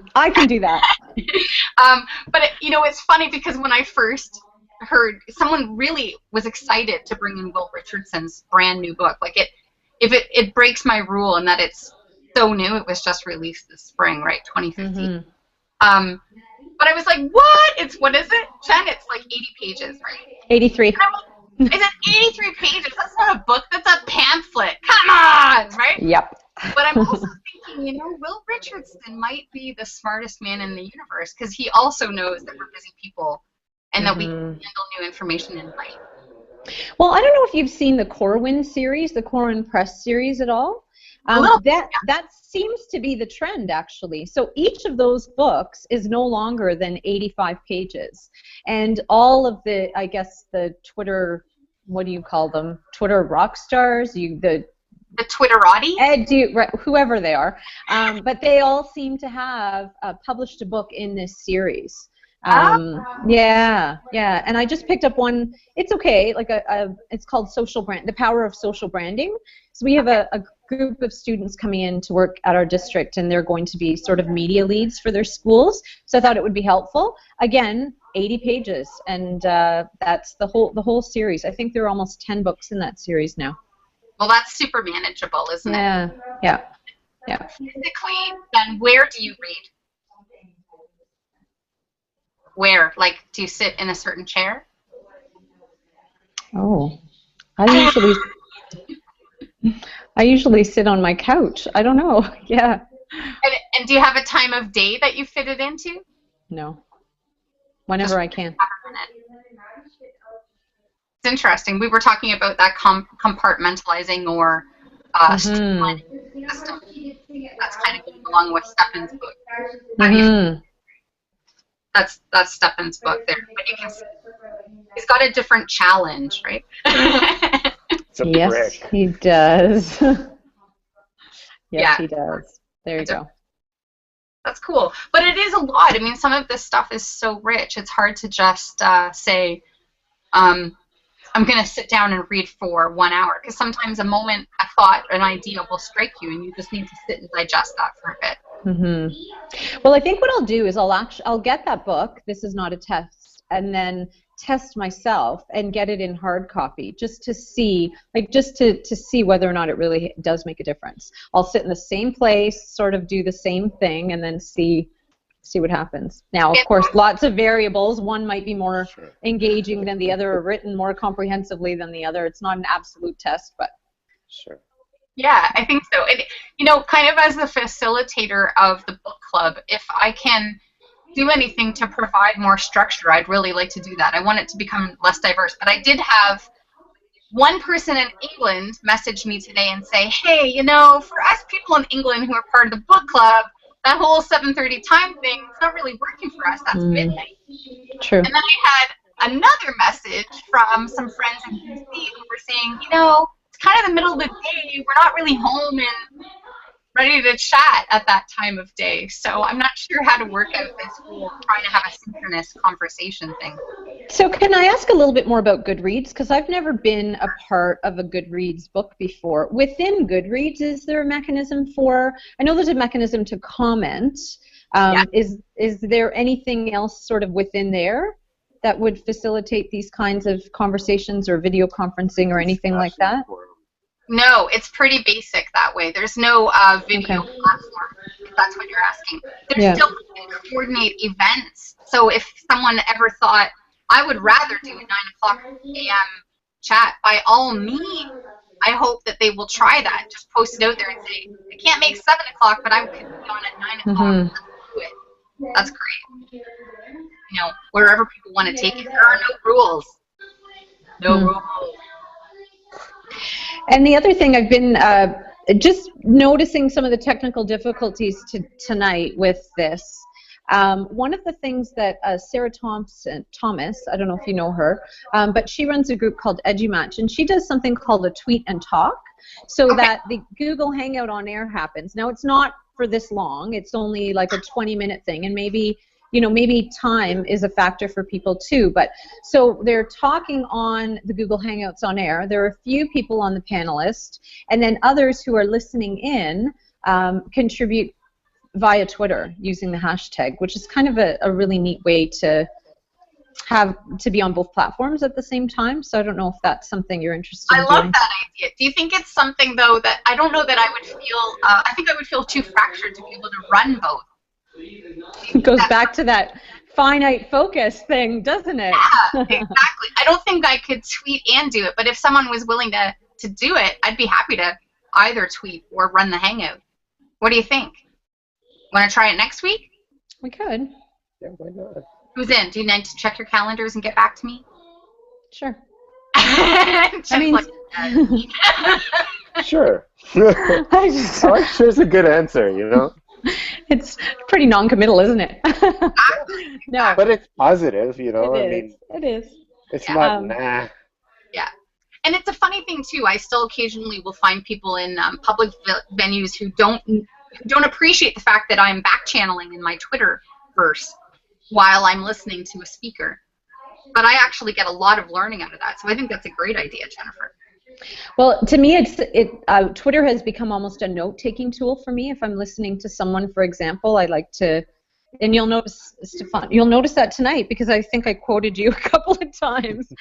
do that. But it's funny because when I first heard, someone really was excited to bring in Will Richardson's brand new book. Like it breaks my rule in that it's so new. It was just released this spring, right? 2015. But I was like, what? What is it, Jen? It's like 80 pages, right? 83. Is it 83 pages? That's not a book. That's a pamphlet. Come on, right? Yep. But I'm also thinking, Will Richardson might be the smartest man in the universe because he also knows that we're busy people and that we can handle new information in light. Well, I don't know if you've seen the Corwin series, the Corwin Press series at all. That seems to be the trend, actually. So each of those books is no longer than 85 pages. And all of the, I guess, the Twitter, what do you call them? Twitter rock stars, the Twitterati? Whoever they are. But they all seem to have published a book in this series. Yeah. And I just picked up one. It's okay. It's called The Power of Social Branding. So we have a group of students coming in to work at our district, and they're going to be sort of media leads for their schools. So I thought it would be helpful. Again, 80 pages, and that's the whole series. I think there are almost 10 books in that series now. Well, that's super manageable, isn't it? Yeah. Physically, then where do you read? Where? Like, do you sit in a certain chair? Oh, I usually sit on my couch. I don't know. Yeah. And do you have a time of day that you fit it into? No. Whenever I can. It's interesting. We were talking about that compartmentalizing or streamlining system. That's kind of going along with Stephen's book. That's Stephen's book there. But you can see he's got a different challenge, right? Yes, he does. Yes, he does. There you go. That's cool. But it is a lot. I mean, some of this stuff is so rich. It's hard to just say, I'm going to sit down and read for 1 hour. Because sometimes a moment, a thought, an idea will strike you, and you just need to sit and digest that for a bit. Well, I think what I'll do is I'll get that book, This Is Not a Test, and then test myself and get it in hard copy just to see, to see whether or not it really does make a difference. I'll sit in the same place, sort of do the same thing, and then see what happens. Now, of course, lots of variables. One might be more engaging than the other, or written more comprehensively than the other. It's not an absolute test, but sure. Yeah, I think so. And, kind of as the facilitator of the book club, if I can do anything to provide more structure, I'd really like to do that. I want it to become less diverse. But I did have one person in England message me today and say, hey, for us people in England who are part of the book club, that whole 7:30 time thing, it's not really working for us. That's midnight. True. And then I had another message from some friends in DC who were saying, it's kind of the middle of the day. We're not really home and ready to chat at that time of day. So I'm not sure how to work out this whole trying to have a synchronous conversation thing. So can I ask a little bit more about Goodreads? Because I've never been a part of a Goodreads book before. Within Goodreads, is there a mechanism I know there's a mechanism to comment. Is there anything else sort of within there that would facilitate these kinds of conversations or video conferencing or anything like that? No, it's pretty basic that way. There's no video platform, if that's what you're asking. There's still coordinate events. So if someone ever thought, I would rather do a 9 o'clock a.m. chat, by all means, I hope that they will try that. Just post it out there and say, I can't make 7 o'clock, but I could be on at 9 o'clock. Let's do it. That's great. Wherever people want to take it. There are no rules. No rules. And the other thing, I've been just noticing some of the technical difficulties tonight with this. One of the things that Sarah Thomas, I don't know if you know her, but she runs a group called EduMatch, and she does something called a tweet and talk, so that the Google Hangout on air happens. Now, it's not for this long. It's only like a 20-minute thing, and maybe time is a factor for people too. But so they're talking on the Google Hangouts on air. There are a few people on the panelist, and then others who are listening in contribute via Twitter using the hashtag, which is kind of a really neat way to be on both platforms at the same time. So I don't know if that's something you're interested in doing. I love that idea. Do you think it's something, though, that I don't know that I would feel, I think I would feel too fractured to be able to run both. It goes back to that finite focus thing, doesn't it? Yeah, exactly. I don't think I could tweet and do it, but if someone was willing to do it, I'd be happy to either tweet or run the Hangout. What do you think? Want to try it next week? We could. Yeah, why not? Who's in? Do you need to check your calendars and get back to me? Sure. Just I mean, like that. Sure. I just, I like sure's a good answer, you know? it's pretty non-committal, isn't it? No, But it's positive, you know? it I is. mean, It is. it's Yeah. not nah. Yeah. And it's a funny thing too. I still occasionally will find people in public venues who don't appreciate the fact that I'm back channeling in my Twitter verse while I'm listening to a speaker. But I actually get a lot of learning out of that. So I think that's a great idea, Jennifer. Well, to me, Twitter has become almost a note-taking tool for me. If I'm listening to someone, for example, I like to, and you'll notice, Stefan, you'll notice that tonight because I think I quoted you a couple of times.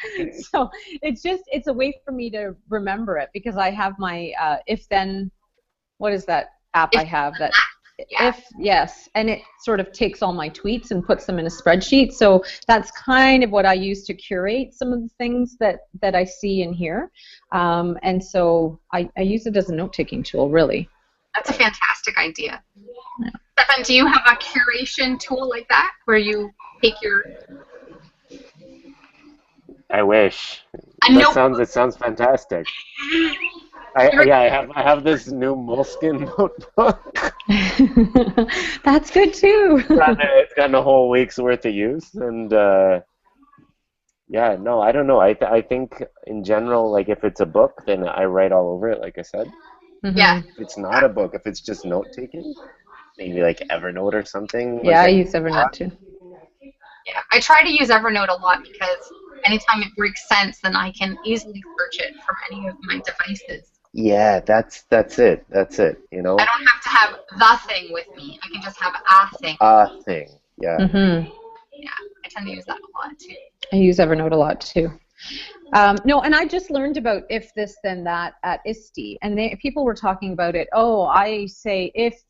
So it's a way for me to remember it because I have my if-then, what is that app I have that? Yeah. Yes, and it sort of takes all my tweets and puts them in a spreadsheet. So that's kind of what I use to curate some of the things that I see and hear. And so I use it as a note-taking tool, really. That's a fantastic idea. Yeah. Stefan, do you have a curation tool like that where you take your... I wish. A notebook. It sounds fantastic. I have this new moleskin notebook. That's good too. It's gotten a whole week's worth of use, and yeah, no, I don't know. I think in general, like if it's a book, then I write all over it, like I said. Yeah. If it's not a book, if it's just note taking, maybe like Evernote or something. Yeah, I like use Evernote too. Yeah, I try to use Evernote a lot because anytime it breaks sense, then I can easily search it from any of my devices. Yeah, that's it. You know. I don't have to have the thing with me. I can just have a thing. A thing. Yeah. Mm-hmm. Yeah, I tend to use that a lot too. I use Evernote a lot too. No, and I just learned about if this then that at ISTE, and people were talking about it. Oh, I say if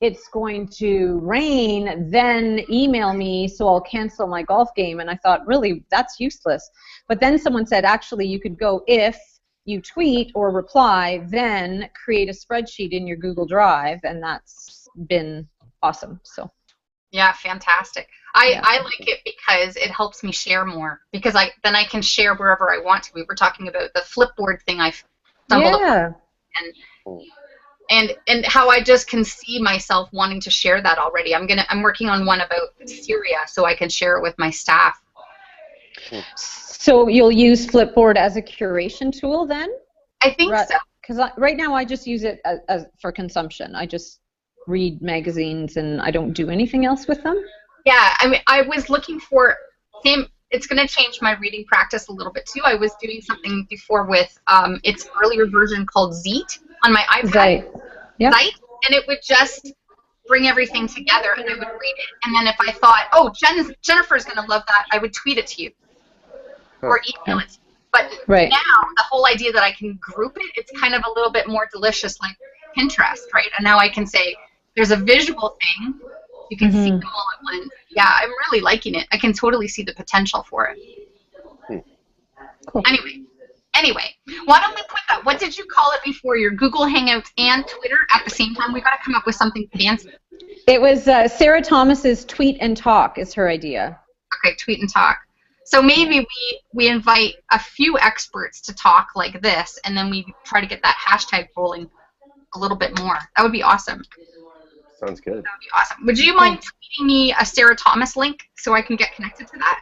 it's going to rain, then email me so I'll cancel my golf game. And I thought, really, that's useless. But then someone said, actually, you could go if you tweet or reply, then create a spreadsheet in your Google Drive, and that's been awesome. So. Yeah, fantastic. I like it because it helps me share more because then I can share wherever I want to. We were talking about the Flipboard thing I stumbled upon, and how I just can see myself wanting to share that already. I'm working on one about Syria so I can share it with my staff. So you'll use Flipboard as a curation tool then? I think so. Because right now I just use it as for consumption. I just read magazines and I don't do anything else with them. Yeah, I mean, I was looking for it's going to change my reading practice a little bit too. I was doing something before with its earlier version called Zeet on my iPad. Yep. Zeet, and it would just bring everything together, and I would read it. And then if I thought, oh, Jennifer's going to love that, I would tweet it to you or email it to you. But now the whole idea that I can group it, it's kind of a little bit more delicious, like Pinterest, right? And now I can say there's a visual thing. You can see them all at once. Yeah, I'm really liking it. I can totally see the potential for it. Cool. Anyway, why don't we put that? What did you call it before? Your Google Hangouts and Twitter at the same time? We got to come up with something fancy. It was Sarah Thomas's Tweet and Talk is her idea. Okay, Tweet and Talk. So maybe we invite a few experts to talk like this, and then we try to get that hashtag rolling a little bit more. That would be awesome. Sounds good. That would be awesome. Would you mind tweeting me a Sarah Thomas link so I can get connected to that?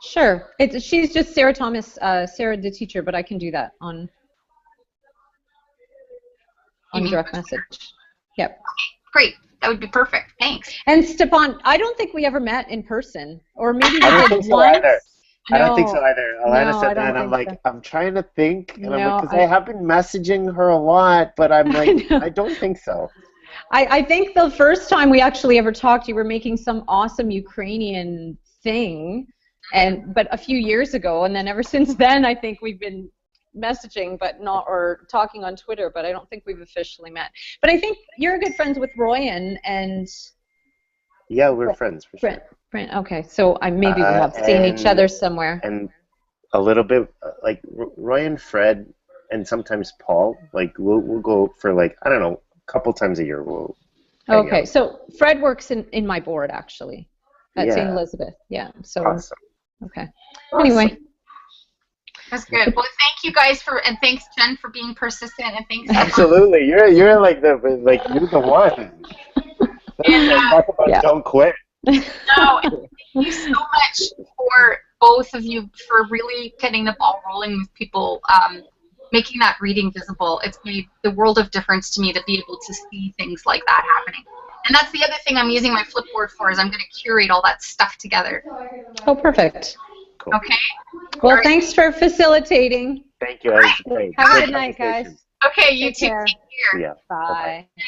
Sure. She's just Sarah Thomas, Sarah the teacher, but I can do that on direct message. Yep. Okay, great. That would be perfect. Thanks. And Stefan, I don't think we ever met in person, or maybe we I don't did think so once. either. I don't think No. so either. Alana No, I said don't that, and I'm think like, so. I'm trying to think, and I'm No, like, because I have been messaging her a lot, but I'm like, I don't think so. I think the first time we actually ever talked, you were making some awesome Ukrainian thing, but a few years ago, and then ever since then, I think we've been messaging, but not, or talking on Twitter, but I don't think we've officially met. But I think you're good friends with Royan and. Yeah, we're friends for sure. Brent, okay, so maybe we'll have seen each other somewhere. And a little bit like Roy and Fred, and sometimes Paul. Like we'll go for like I don't know, a couple times a year. We'll. Okay, so Fred works in my board actually. at St. Yeah. Elizabeth. Yeah. So Awesome. okay. Anyway. That's good. Well, thank you guys and thanks Jen for being persistent, and thanks. Absolutely, you're like you're the one. And, Talk about don't quit. No, and thank you so much for both of you for really getting the ball rolling with people, making that reading visible. It's made the world of difference to me to be able to see things like that happening. And that's the other thing I'm using my Flipboard for, is I'm going to curate all that stuff together. Oh, perfect. Cool. Okay. Well, thanks for facilitating. Thank you. That was great. Have a Great good night, conversation. guys. Okay, you Take too. care. Take care. Yeah. Bye. Night.